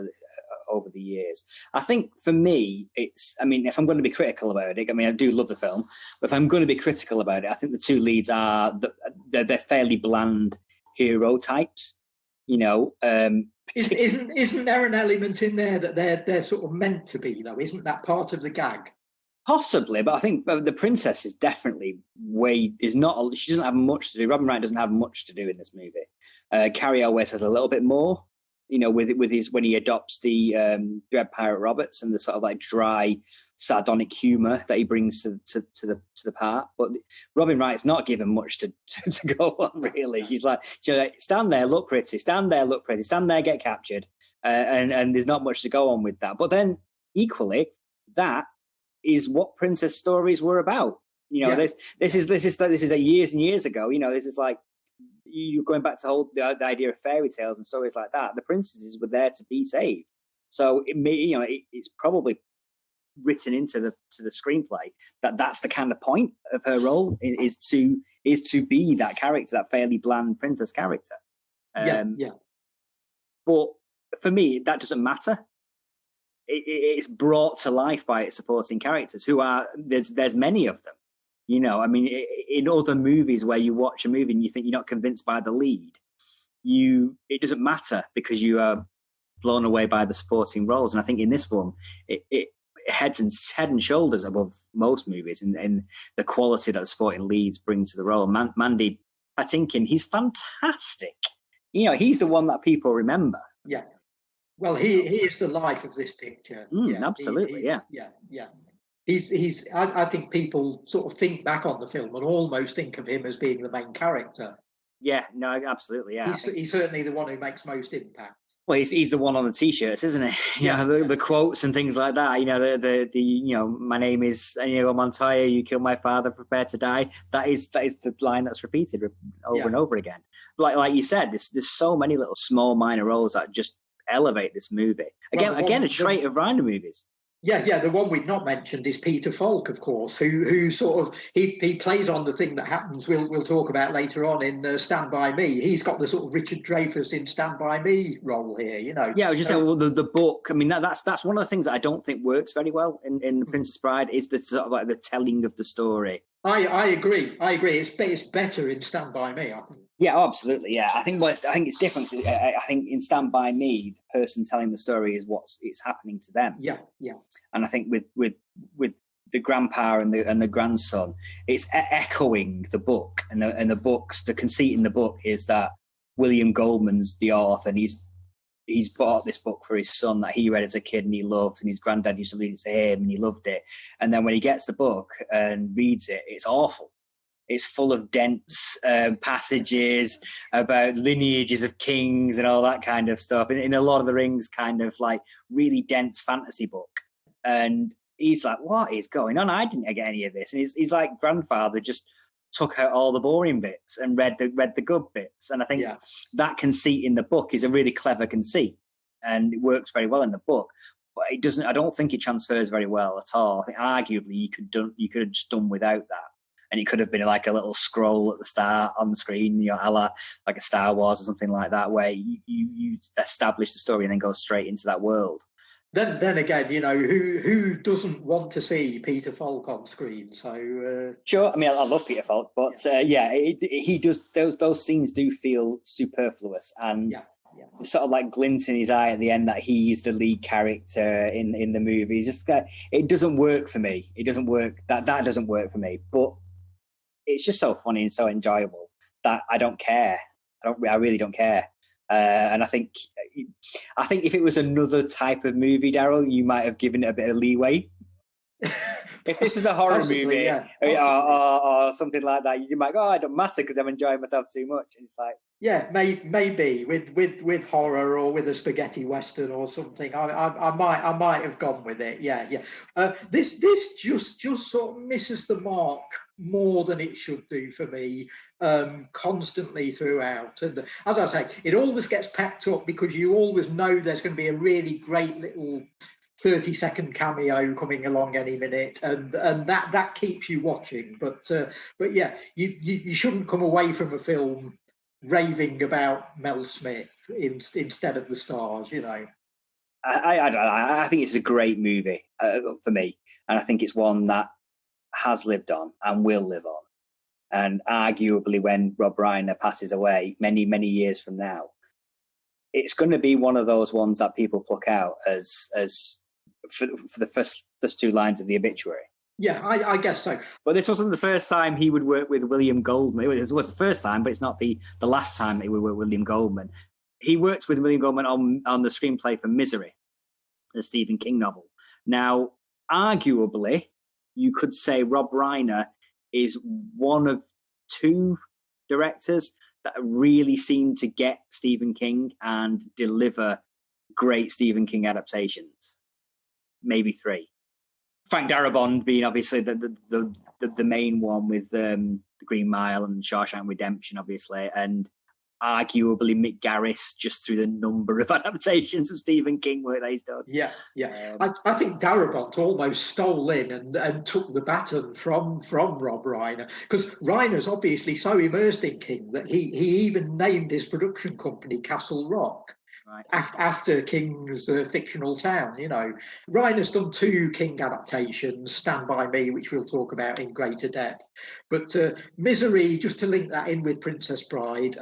over the years. I think for me, if I'm going to be critical about it, I do love the film, but if I'm going to be critical about it, I think the two leads they're fairly bland hero types. Isn't there an element in there that they're sort of meant to be, though? Isn't that part of the gag? Possibly, but I think the princess is definitely she doesn't have much to do. Robin Wright doesn't have much to do in this movie. Carrie Elwes has a little bit more, with his, when he adopts the Dread Pirate Roberts and the sort of like dry, sardonic humour that he brings to the part. But Robin Wright's not given much to go on, really. She's like, stand there, look pretty, stand there, look pretty, stand there, get captured, and there's not much to go on with that. But then equally, that is what princess stories were about. This is years and years ago. This is like you're going back to the idea of fairy tales and stories like that. The princesses were there to be saved, so it's probably written into the screenplay that's the kind of point of her role is to be that character, that fairly bland princess character. But for me, that doesn't matter. It's brought to life by its supporting characters, who are there's many of them. In other movies where you watch a movie and you think you're not convinced by the lead, it doesn't matter because you are blown away by the supporting roles. And I think in this one, it head and shoulders above most movies in the quality that the supporting leads bring to the role. Mandy Patinkin, he's fantastic. He's the one that people remember. Yeah. Well, he is the life of this picture. Absolutely, He's. I think people sort of think back on the film and almost think of him as being the main character. Yeah, no, absolutely, yeah. He's certainly the one who makes most impact. Well, he's the one on the t-shirts, isn't he? The quotes and things like that. The my name is Inigo Montoya. You killed my father. Prepare to die. That is the line that's repeated over and over again. Like you said, there's so many little small minor roles that just elevate this movie. Again, a trait of Reiner movies. Yeah, the one we've not mentioned is Peter Falk, of course, who sort of he plays on the thing that happens. We'll talk about later on in Stand By Me. He's got the sort of Richard Dreyfuss in Stand By Me role here, Yeah, I was just saying, well, the book. That's one of the things that I don't think works very well in The Princess Bride is the sort of like the telling of the story. I agree. It's better in Stand By Me, I think. Yeah, oh, absolutely. Yeah, I think it's different. I think in Stand By Me, the person telling the story is it's happening to them. Yeah, yeah. And I think with the grandpa and the grandson, it's echoing the book, and the conceit in the book is that William Goldman's the author, and he's bought this book for his son that he read as a kid and he loved, and his granddad used to read it to him and he loved it. And then when he gets the book and reads it, it's awful. It's full of dense passages about lineages of kings and all that kind of stuff. In a Lord of the Rings kind of like really dense fantasy book. And he's like, what is going on? I didn't get any of this. And he's like, grandfather just took out all the boring bits and read the good bits. And I think that conceit in the book is a really clever conceit, and it works very well in the book. But it doesn't. I don't think it transfers very well at all. I think arguably you could have just done without that. And it could have been like a little scroll at the start on the screen, a la like a Star Wars or something like that, where you establish the story and then go straight into that world. Then again, who doesn't want to see Peter Falk on screen? So sure, I mean, I love Peter Falk, but he does. Those scenes do feel superfluous, and sort of like glint in his eye at the end that he's the lead character in the movie. It's just it doesn't work for me. It doesn't work. That doesn't work for me. But it's just so funny and so enjoyable that I don't care. I really don't care. And I think if it was another type of movie, Daryl, you might have given it a bit of leeway. If this was a horror movie or something like that, you might go, "Oh, it don't matter because I'm enjoying myself too much." And it's like, maybe with horror or with a spaghetti western or something, I might have gone with it. This just sort of misses the mark more than it should do for me, constantly throughout. And as I say, it always gets packed up because you always know there's going to be a really great little 30-second cameo coming along any minute, and that keeps you watching. But you shouldn't come away from a film raving about Mel Smith instead of the stars. I think it's a great movie for me, and I think it's one that has lived on and will live on. And arguably, when Rob Reiner passes away many, many years from now, it's going to be one of those ones that people pluck out as for the first two lines of the obituary. Yeah, I guess so. But this wasn't the first time he would work with William Goldman. It was the first time, but it's not the last time he would work with William Goldman. He worked with William Goldman on the screenplay for Misery, the Stephen King novel. Now, arguably, you could say Rob Reiner is one of two directors that really seem to get Stephen King and deliver great Stephen King adaptations. Maybe three. Frank Darabont being obviously the main one with the Green Mile and Shawshank Redemption, obviously, and arguably Mick Garris just through the number of adaptations of Stephen King work that he's done. I think Darabont almost stole in and took the baton from Rob Reiner, because Reiner's obviously so immersed in King that he even named his production company Castle Rock. Right. After King's fictional town. Reiner's done 2 King adaptations, Stand By Me, which we'll talk about in greater depth, but Misery, just to link that in with Princess Bride,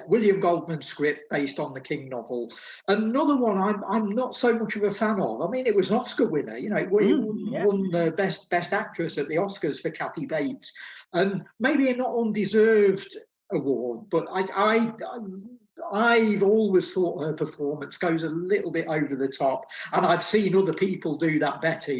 William Goldman's script based on the King novel. Another one I'm not so much of a fan of. I mean, it was an Oscar winner, it won best actress at the Oscars for Kathy Bates, and maybe a not undeserved award, but I've always thought her performance goes a little bit over the top, and I've seen other people do that better.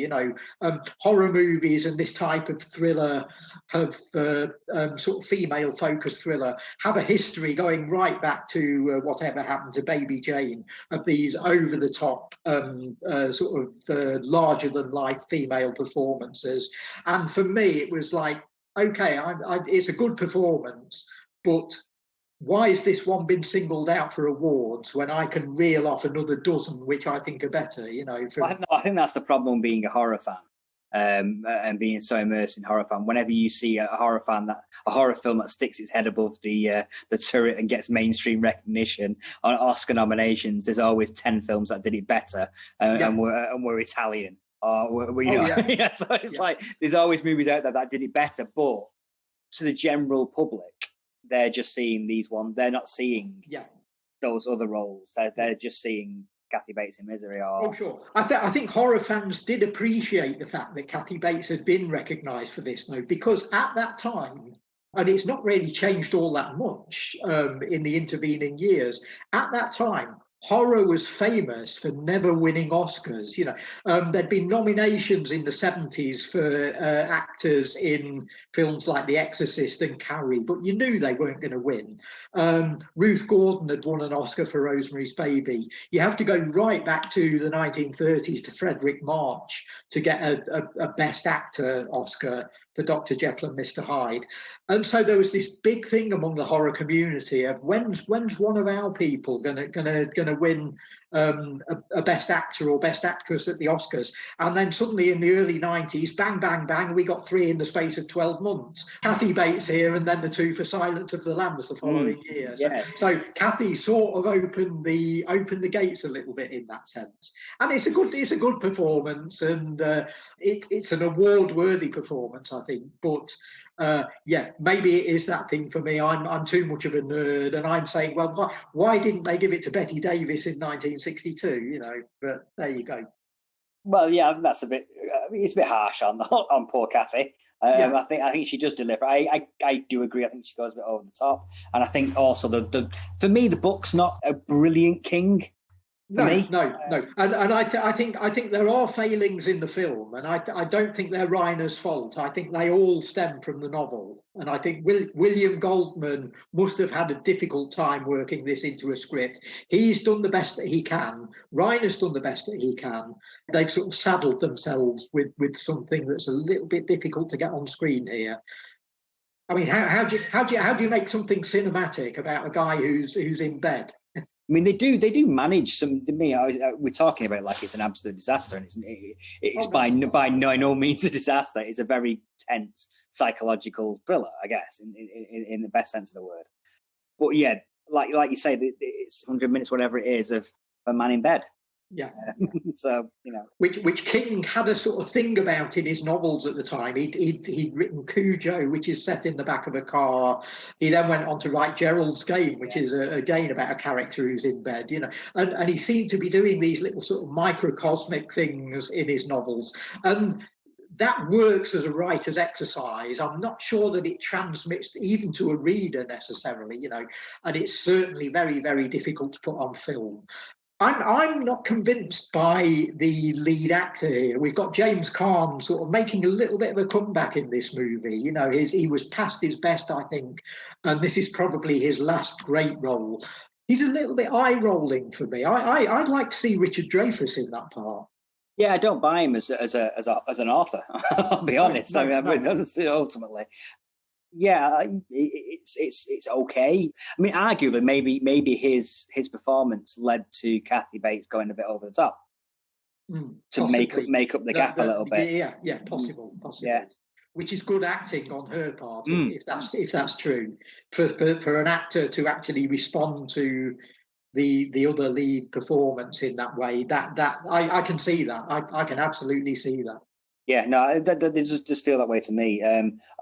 Horror movies and this type of thriller have sort of female-focused thriller have a history going right back to Whatever Happened to Baby Jane, of these over-the-top sort of larger-than-life female performances. And for me, it was like, okay, it's a good performance, but why has this one been singled out for awards when I can reel off another dozen which I think are better? I think that's the problem being a horror fan, and being so immersed in horror fan. Whenever you see a horror film that sticks its head above the turret and gets mainstream recognition on Oscar nominations, there's always 10 films that did it better, and were Italian. So it's like there's always movies out there that did it better, but to the general public, they're just seeing these ones. They're not seeing those other roles. They're just seeing Kathy Bates in Misery. Oh, sure. I think horror fans did appreciate the fact that Kathy Bates had been recognised for this, though, because at that time, and it's not really changed all that much in the intervening years, at that time, horror was famous for never winning Oscars. There'd been nominations in the 70s for actors in films like The Exorcist and Carrie, but you knew they weren't going to win. Ruth Gordon had won an Oscar for Rosemary's Baby. You have to go right back to the 1930s to Frederick March to get a Best Actor Oscar for Dr. Jekyll and Mr. Hyde. And so there was this big thing among the horror community of when's one of our people gonna win a Best Actor or Best Actress at the Oscars. And then suddenly in the early 90s, bang, bang, bang, we got 3 in the space of 12 months. Kathy Bates here, and then the 2 for Silence of the Lambs the following year. So Kathy sort of opened the gates a little bit in that sense. And it's a good performance, and it's an award-worthy performance, I think. But maybe it is that thing for me. I'm too much of a nerd, and I'm saying, well, why didn't they give it to Betty Davis in 1962? But there you go. Well, yeah, that's a bit. It's a bit harsh on poor Kathy. I think she does deliver. I do agree. I think she goes a bit over the top, and I think also for me the book's not a brilliant King. No, and I think there are failings in the film, and I don't think they're Reiner's fault. I think they all stem from the novel, and I think William Goldman must have had a difficult time working this into a script. He's done the best that he can. Reiner's done the best that he can. They've sort of saddled themselves with something that's a little bit difficult to get on screen here. I mean, how do you make something cinematic about a guy who's in bed? I mean, they do manage some. To me, we're talking about like it's an absolute disaster, and it's by no means a disaster. It's a very tense psychological thriller, I guess, in the best sense of the word. But yeah, like you say, it's 100 minutes, whatever it is, of a man in bed. Yeah. So which King had a sort of thing about in his novels at the time. He'd written Cujo, which is set in the back of a car. He then went on to write Gerald's Game, which is again about a character who's in bed. And he seemed to be doing these little sort of microcosmic things in his novels, and that works as a writer's exercise. I'm not sure that it transmits even to a reader necessarily, and it's certainly very, very difficult to put on film. I'm not convinced by the lead actor here. We've got James Caan sort of making a little bit of a comeback in this movie. He was past his best, I think, and this is probably his last great role. He's a little bit eye-rolling for me. I'd like to see Richard Dreyfuss in that part. Yeah, I don't buy him as an author. I'll be honest. No. Ultimately. Yeah, it's okay. I mean, arguably, maybe his performance led to Kathy Bates going a bit over the top to make up the gap a little bit. Yeah, possible. Yeah. Which is good acting on her part, if that's true, for an actor to actually respond to the other lead performance in that way. That I can see that. I can absolutely see that. Yeah, no, that just feel that way to me.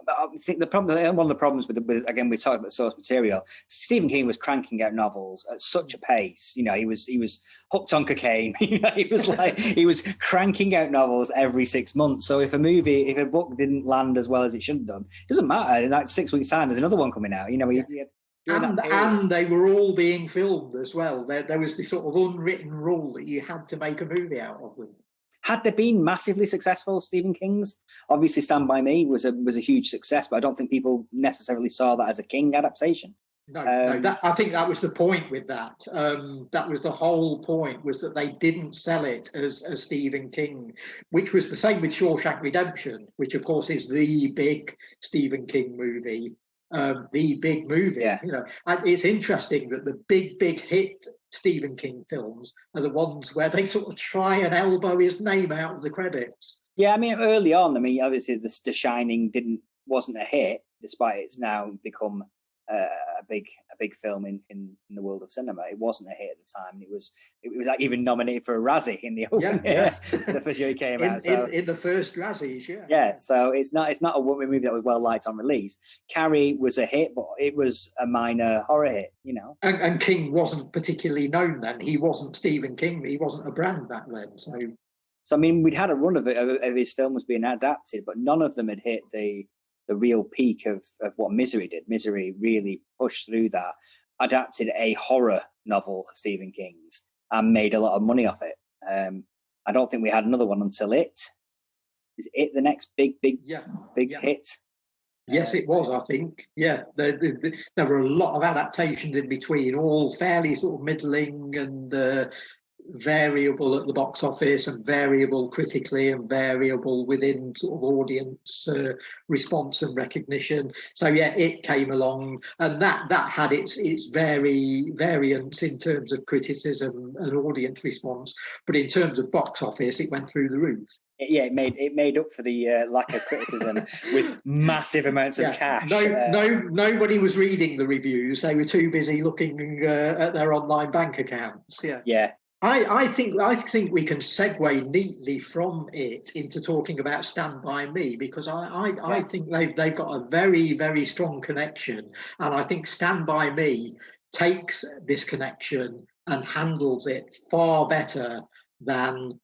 I think one of the problems with again, we talked about source material. Stephen King was cranking out novels at such a pace. He was hooked on cocaine. He was cranking out novels every 6 months. So if a book didn't land as well as it should have done, it doesn't matter. In like 6 weeks' time, there's another one coming out. And they were all being filmed as well. There was this sort of unwritten rule that you had to make a movie out of them. Had there been massively successful Stephen King's, obviously Stand By Me was a huge success, but I don't think people necessarily saw that as a King adaptation. No, I think that was the point with that. That was the whole point, was that they didn't sell it as Stephen King, which was the same with Shawshank Redemption, which of course is the big Stephen King movie. The big movie. Yeah. And it's interesting that the big hit Stephen King films are the ones where they sort of try and elbow his name out of the credits. Yeah, I mean, early on, obviously The Shining wasn't a hit, despite it's now become a big film in the world of cinema. It wasn't a hit at the time. It was like even nominated for a Razzie in the the first year it came out. So in the first Razzies, yeah. So it's not a movie that was well liked on release. Carrie was a hit, but it was a minor horror hit, you know. And King wasn't particularly known then. He wasn't Stephen King. He wasn't a brand back then. So I mean, we'd had a run of his films being adapted, but none of them had hit the real peak of what Misery did. Misery really pushed through that, adapted a horror novel of Stephen King's, and made a lot of money off it. I don't think we had another one until It. Is It the next big hit? Yes, it was, I think. Yeah, there were a lot of adaptations in between, all fairly sort of middling and variable at the box office and variable critically and variable within sort of audience response and recognition. So yeah, It came along, and that had its variance in terms of criticism and audience response, but in terms of box office, it went through the roof. Yeah, it made up for the lack of criticism with massive amounts of cash. Nobody was reading the reviews; they were too busy looking at their online bank accounts. Yeah. I think we can segue neatly from It into talking about Stand By Me, because I think they've got a very, very strong connection, and I think Stand By Me takes this connection and handles it far better than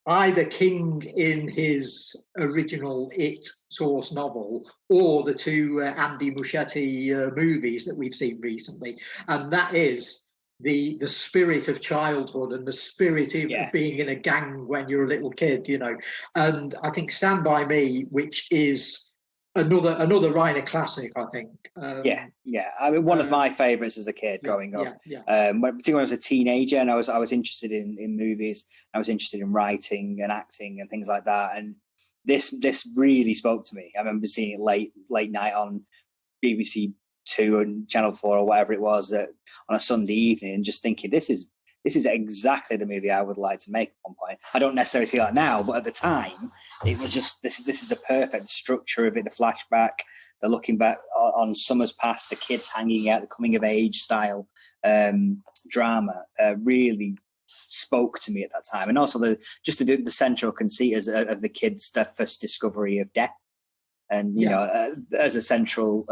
either King in his original It source novel or the two Andy Muschietti movies that we've seen recently, and that is the spirit of childhood and the spirit of being in a gang when you're a little kid, you know. And I think Stand By Me, which is another Reiner classic, I think. I mean, one of my favourites as a kid growing up. Particularly when I was a teenager, and I was interested in movies. I was interested in writing and acting and things like that. And this really spoke to me. I remember seeing it late night on BBC Two and Channel 4 or whatever it was on a Sunday evening, and just thinking, this is exactly the movie I would like to make at one point. I don't necessarily feel that now, but at the time, it was just this is a perfect structure of it. The flashback, the looking back on summers past, the kids hanging out, the coming of age style drama really spoke to me at that time, and also the central conceit of the kids, their first discovery of death. And, you know, as a central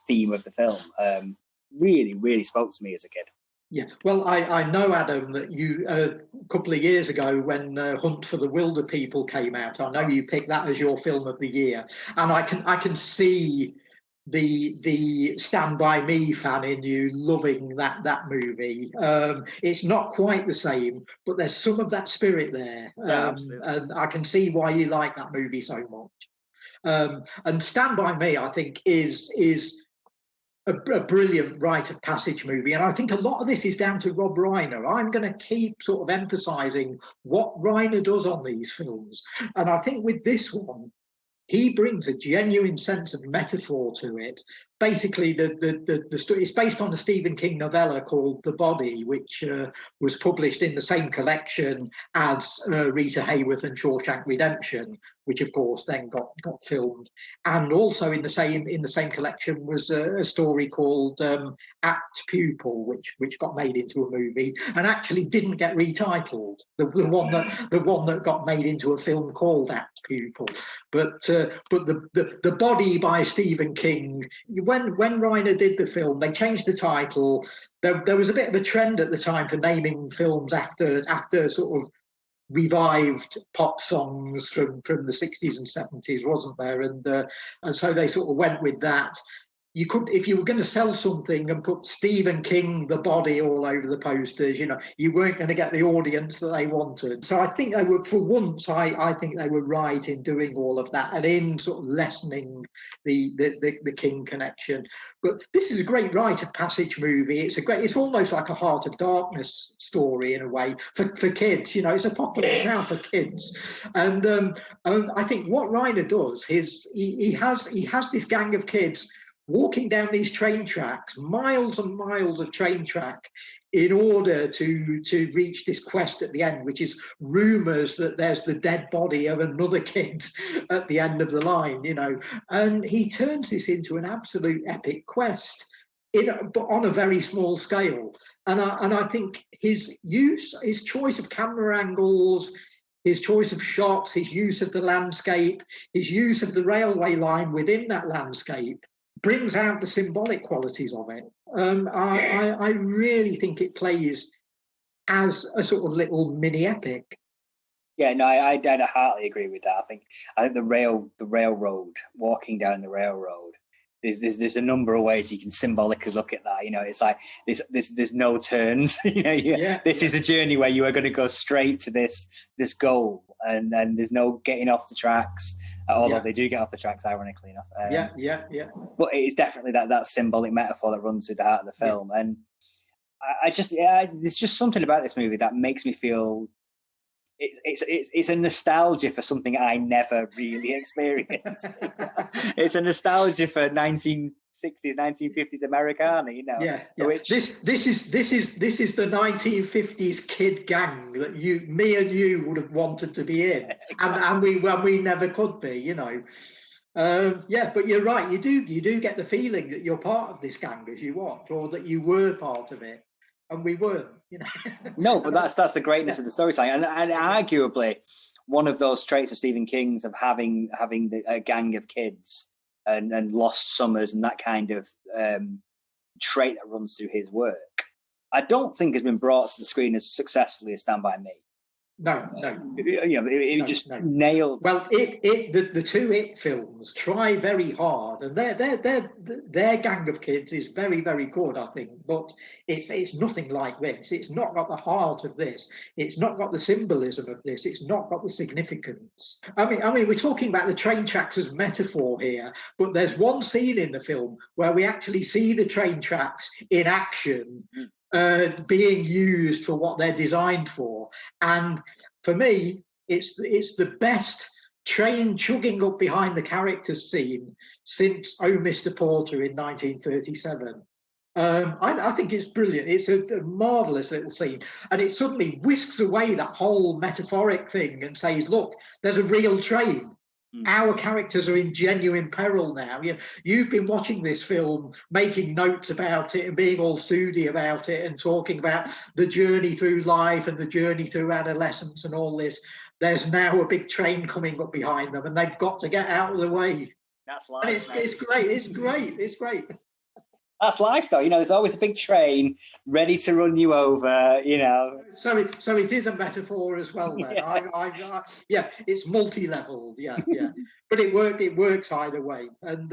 theme of the film, really, really spoke to me as a kid. Yeah, well, I know, Adam, that you a couple of years ago when Hunt for the Wilder People came out, I know you picked that as your film of the year, and I can see the Stand By Me fan in you loving that movie. It's not quite the same, but there's some of that spirit there, and I can see why you like that movie so much. And Stand By Me, I think, is a brilliant rite of passage movie, and I think a lot of this is down to Rob Reiner. I'm going to keep sort of emphasising what Reiner does on these films, and I think with this one, he brings a genuine sense of metaphor to it. Basically, the story is based on a Stephen King novella called The Body, which was published in the same collection as Rita Hayworth and Shawshank Redemption, which of course then got filmed. And also in the same collection was a story called Apt Pupil, which got made into a movie and actually didn't get retitled. The one that got made into a film called Apt Pupil. But the Body by Stephen King. When Reiner did the film, they changed the title. There was a bit of a trend at the time for naming films after sort of revived pop songs from the 60s and 70s, wasn't there? And so they sort of went with that. You could, if you were going to sell something and put Stephen King, The Body all over the posters, you know, you weren't going to get the audience that they wanted. So I think they were, for once, I think they were right in doing all of that and in sort of lessening the King connection. But this is a great rite of passage movie. It's almost like a Heart of Darkness story in a way for kids. You know, it's Apocalypse Now for kids. And I think what Reiner does is he has this gang of kids walking down these train tracks, miles and miles of train track, in order to reach this quest at the end, which is rumours that there's the dead body of another kid at the end of the line, you know. And he turns this into an absolute epic quest, but on a very small scale. And I think his choice of camera angles, his choice of shots, his use of the landscape, his use of the railway line within that landscape brings out the symbolic qualities of it. I really think it plays as a sort of little mini epic. Yeah, no, I heartily agree with that. I think the railroad, walking down the railroad, there's a number of ways you can symbolically look at that. You know, it's like there's no turns. You know, this is a journey where you are going to go straight to this goal, and there's no getting off the tracks. Although they do get off the tracks, ironically enough. Yeah. But it's definitely that symbolic metaphor that runs through the heart of the film, and there's just something about this movie that makes me feel it's a nostalgia for something I never really experienced. It's a nostalgia for 1960s, 1950s Americana, you know. Yeah. Which... This is the 1950s kid gang that me and you would have wanted to be in, exactly. and we never could be, you know. But you're right. You do get the feeling that you're part of this gang as you watch, or that you were part of it. And we weren't, you know. No, but that's the greatness of the storytelling, and arguably one of those traits of Stephen King's of having a gang of kids and lost summers and that kind of trait that runs through his work. I don't think has been brought to the screen as successfully as Stand By Me. No. You know, it just nailed. Well, the two It films try very hard, and their gang of kids is very, very good, I think. But it's nothing like this. It's not got the heart of this. It's not got the symbolism of this. It's not got the significance. I mean, we're talking about the train tracks as metaphor here, but there's one scene in the film where we actually see the train tracks in action. Being used for what they're designed for, and for me, it's the best train chugging up behind the characters scene since Oh Mr. Porter in 1937. I think it's brilliant. It's a marvelous little scene, and it suddenly whisks away that whole metaphoric thing and says, "Look, there's a real train." Our characters are in genuine peril now. You've been watching this film, making notes about it and being all soody about it and talking about the journey through life and the journey through adolescence and all this. There's now a big train coming up behind them and they've got to get out of the way. That's life. It's great. That's life, though. You know, there's always a big train ready to run you over, you know. So it is a metaphor as well, then. Yes. It's multi-level, yeah. But it works either way. And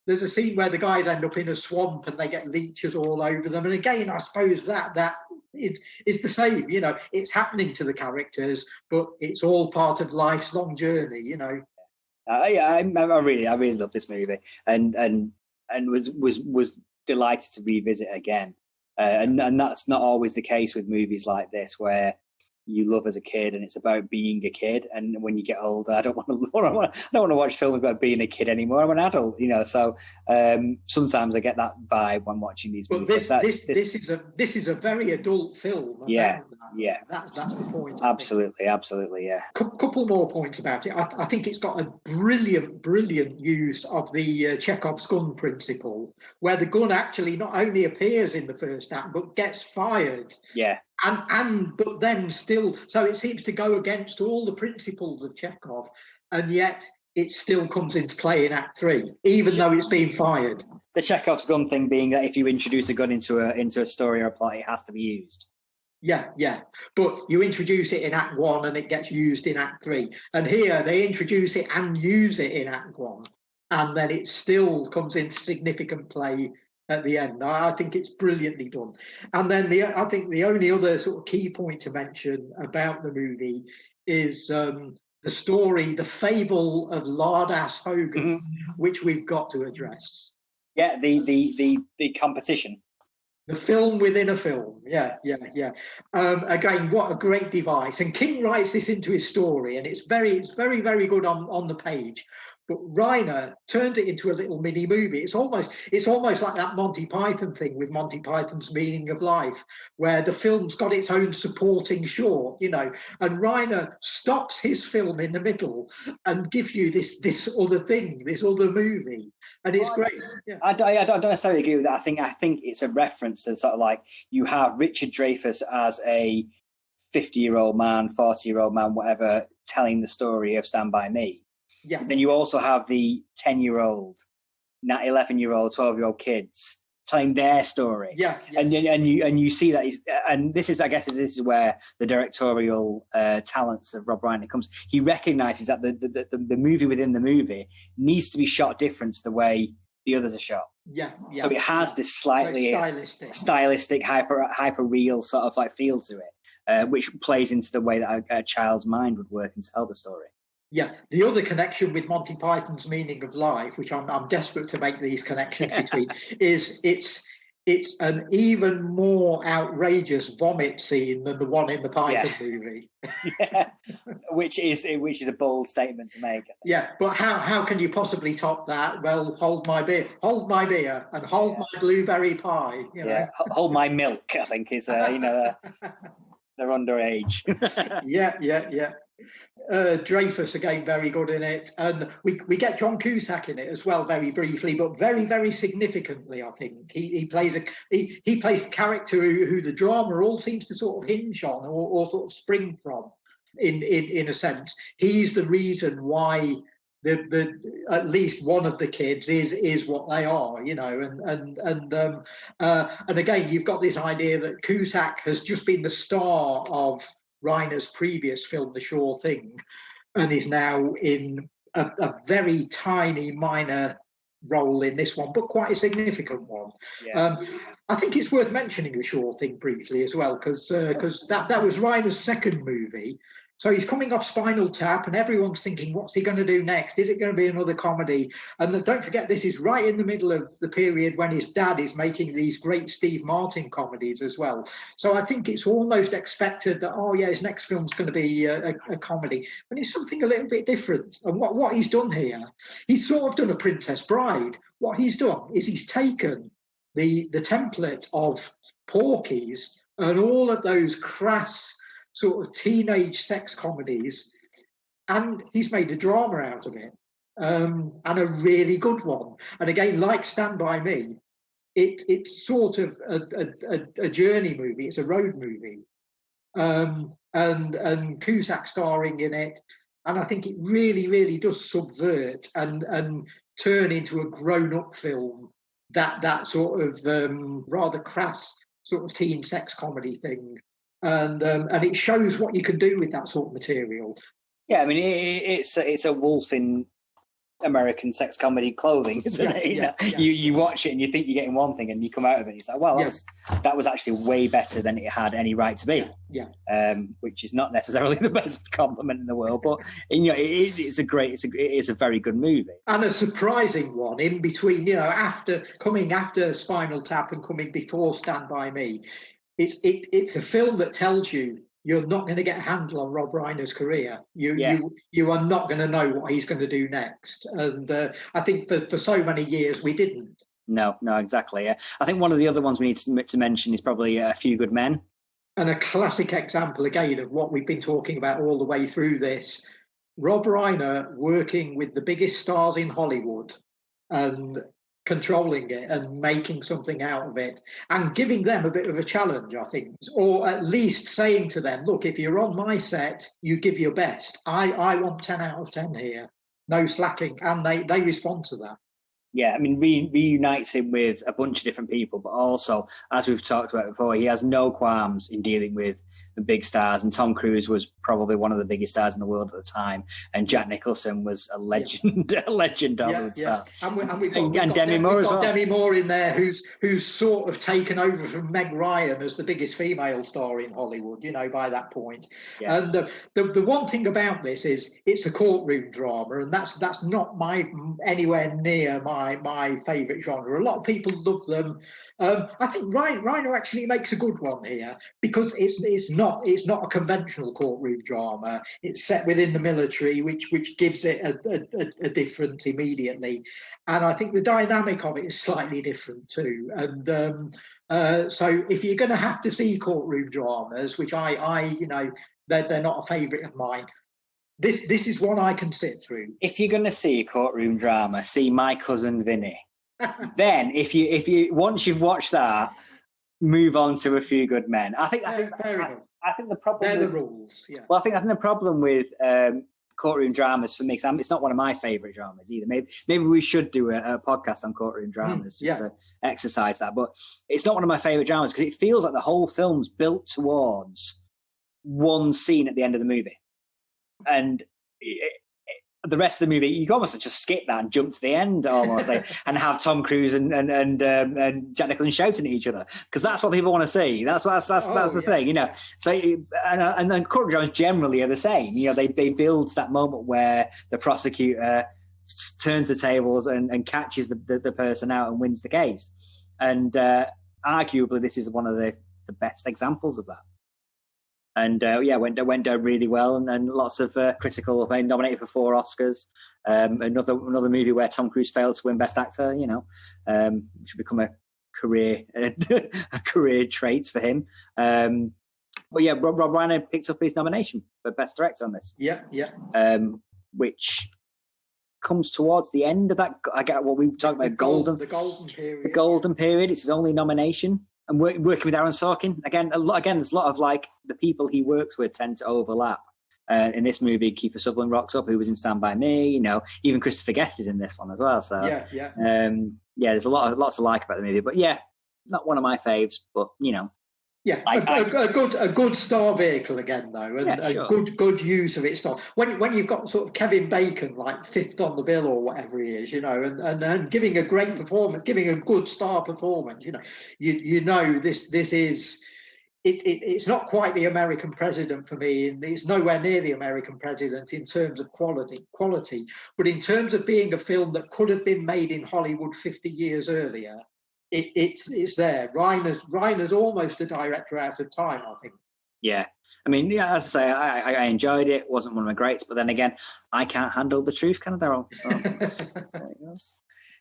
there's a scene where the guys end up in a swamp and they get leeches all over them. And again, I suppose that is the same, you know. It's happening to the characters, but it's all part of life's long journey, you know. I really love this movie, and was delighted to revisit again, and that's not always the case with movies like this, where you love as a kid and it's about being a kid, and when you get older, I don't want to watch films about being a kid anymore. I'm an adult, you know. So sometimes I get that vibe when watching these movies. This is a very adult film. Yeah. That's the point. Absolutely, yeah. Couple more points about it. I think it's got a brilliant use of the Chekhov's gun principle, where the gun actually not only appears in the first act but gets fired. Yeah. But then still, so it seems to go against all the principles of Chekhov, and yet it still comes into play in Act 3, even though it's been fired. The Chekhov's gun thing being that if you introduce a gun into a story or a plot, it has to be used. Yeah. But you introduce it in Act 1 and it gets used in Act 3. And here they introduce it and use it in Act 1, and then it still comes into significant play at the end. I think it's brilliantly done. And then I think the only other sort of key point to mention about the movie is the story, the fable of Lardass Hogan, which we've got to address. Yeah, the competition. The film within a film. Yeah. Again, what a great device. And King writes this into his story, and it's very, very good on the page. But Reiner turned it into a little mini movie. It's almost like that Monty Python thing with Monty Python's Meaning of Life, where the film's got its own supporting short, and Reiner stops his film in the middle and gives you this other thing, this other movie, and it's great. Yeah. I don't necessarily agree with that. I think it's a reference to sort of like you have Richard Dreyfuss as a 50-year-old man, 40-year-old man, whatever, telling the story of Stand By Me. Yeah. Then you also have the 10-year-old, 11-year-old, 12-year-old kids telling their story. Yeah. And you see that and this is where the directorial talents of Rob Reiner comes. He recognizes that the movie within the movie needs to be shot different to the way the others are shot. Yeah. So it has this slightly stylistic, hyper real sort of like feel to it, which plays into the way that a child's mind would work and tell the story. Yeah, the other connection with Monty Python's Meaning of Life, which I'm desperate to make these connections between, is it's an even more outrageous vomit scene than the one in the Python movie. Yeah, which is a bold statement to make. Yeah, but how can you possibly top that? Well, hold my beer, and hold my blueberry pie. Yeah, hold my milk. I think is they're underage. Yeah. Dreyfuss again, very good in it, and we get John Cusack in it as well, very briefly, but very, very significantly. I think he plays the character who the drama all seems to sort of hinge on or sort of spring from, in a sense. He's the reason why the at least one of the kids is what they are, and again you've got this idea that Cusack has just been the star of Reiner's previous film, The Sure Thing, and is now in a very tiny minor role in this one, but quite a significant one. Yeah. I think it's worth mentioning The Sure Thing briefly as well, because that was Reiner's second movie. So he's coming off Spinal Tap, and everyone's thinking, what's he going to do next? Is it going to be another comedy? And don't forget, this is right in the middle of the period when his dad is making these great Steve Martin comedies as well. So I think it's almost expected that, his next film's going to be a comedy. But it's something a little bit different. And what he's done here, he's sort of done a Princess Bride. What he's done is he's taken the template of Porky's and all of those crass sort of teenage sex comedies, and he's made a drama out of it, and a really good one. And again, like Stand By Me, it's sort of a journey movie. It's a road movie, and Cusack starring in it, and I think it really, really does subvert and turn into a grown-up film that sort of rather crass sort of teen sex comedy thing. And it shows what you can do with that sort of material. Yeah, I mean, it's a wolf in American sex comedy clothing, isn't it? Yeah. You watch it and you think you're getting one thing, and you come out of it and it's like, well, that was actually way better than it had any right to be. Yeah. Which is not necessarily the best compliment in the world, but it is a very good movie and a surprising one in between. After Spinal Tap and coming before Stand By Me. It's a film that tells you you're not going to get a handle on Rob Reiner's career. You are not going to know what he's going to do next. And I think for so many years we didn't. No, exactly. Yeah. I think one of the other ones we need to mention is probably A Few Good Men. And a classic example again of what we've been talking about all the way through this. Rob Reiner working with the biggest stars in Hollywood and controlling it and making something out of it and giving them a bit of a challenge, I think, or at least saying to them, look, if you're on my set, you give your best. I want 10 out of 10 here, no slacking. And they respond to that. Yeah, I mean, reunites him with a bunch of different people, but also, as we've talked about before, he has no qualms in dealing with the big stars. And Tom Cruise was probably one of the biggest stars in the world at the time, and Jack Nicholson was a legend, a legend Hollywood star. And we've got Demi Moore as well. Demi Moore in there, who's sort of taken over from Meg Ryan as the biggest female star in Hollywood, by that point. Yeah. And the one thing about this is it's a courtroom drama, and that's not anywhere near my favourite genre. A lot of people love them. I think Reiner actually makes a good one here because it's not not a conventional courtroom drama. It's set within the military, which gives it a difference immediately. And I think the dynamic of it is slightly different too. And so if you're going to have to see courtroom dramas, which I they're not a favourite of mine, this is one I can sit through. If you're going to see a courtroom drama, see My Cousin Vinny. Then if you once you've watched that, move on to A Few Good Men. I think the problem. They're the rules. Yeah. Well, I think the problem with courtroom dramas for me, because it's not one of my favourite dramas either. Maybe we should do a podcast on courtroom dramas just to exercise that. But it's not one of my favourite dramas because it feels like the whole film's built towards one scene at the end of the movie, and the rest of the movie, you can almost just skip that and jump to the end, almost, and have Tom Cruise and Jack Nicholson shouting at each other, because that's what people want to see. That's the thing, you know. So, and then court dramas generally are the same. You know, they build that moment where the prosecutor turns the tables and catches the person out and wins the case. And arguably, this is one of the best examples of that. And went down really well, and lots of critical acclaim, nominated for 4 Oscars. Another movie where Tom Cruise failed to win Best Actor, you know, which should become a career trait for him. But yeah, Rob Reiner picked up his nomination for Best Director on this. Yeah. Which comes towards the end of that. I get what we talked about, the golden period. The golden period. It's his only nomination. And working with Aaron Sorkin again. There's a lot of the people he works with tend to overlap. In this movie, Kiefer Sutherland rocks up, who was in Stand By Me. You know, even Christopher Guest is in this one as well. So there's lots to like about the movie. But yeah, not one of my faves. But you know, yeah, a good star vehicle again though, and a good use of its star. When you've got sort of Kevin Bacon like 5th on the bill or whatever he is, you know, and giving a great performance, giving a good star performance, you know, you know this is. It's not quite the American president for me, and it's nowhere near the American president in terms of quality. But in terms of being a film that could have been made in Hollywood 50 years earlier, it's there. Reiner's almost a director out of time, I think. Yeah. I mean, yeah, as I say, I enjoyed it. It wasn't one of my greats, but then again, I can't handle the truth, can I, Daryl? So there it goes.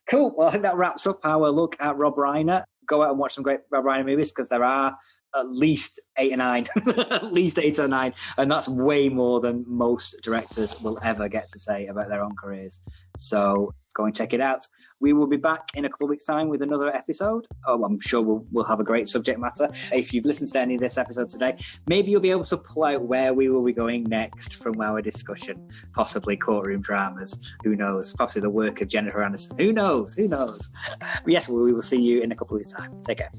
Cool. Well, I think that wraps up our look at Rob Reiner. Go out and watch some great Rob Reiner movies, because there are at least 8 or 9, at least 8 or 9, and that's way more than most directors will ever get to say about their own careers. So go and check it out. We will be back in a couple of weeks' time with another episode. Oh, I'm sure we'll have a great subject matter. If you've listened to any of this episode today, maybe you'll be able to pull out where we will be going next from our discussion. Possibly courtroom dramas. Who knows? Possibly the work of Jennifer Aniston. Who knows? Yes, we will see you in a couple of weeks' time. Take care.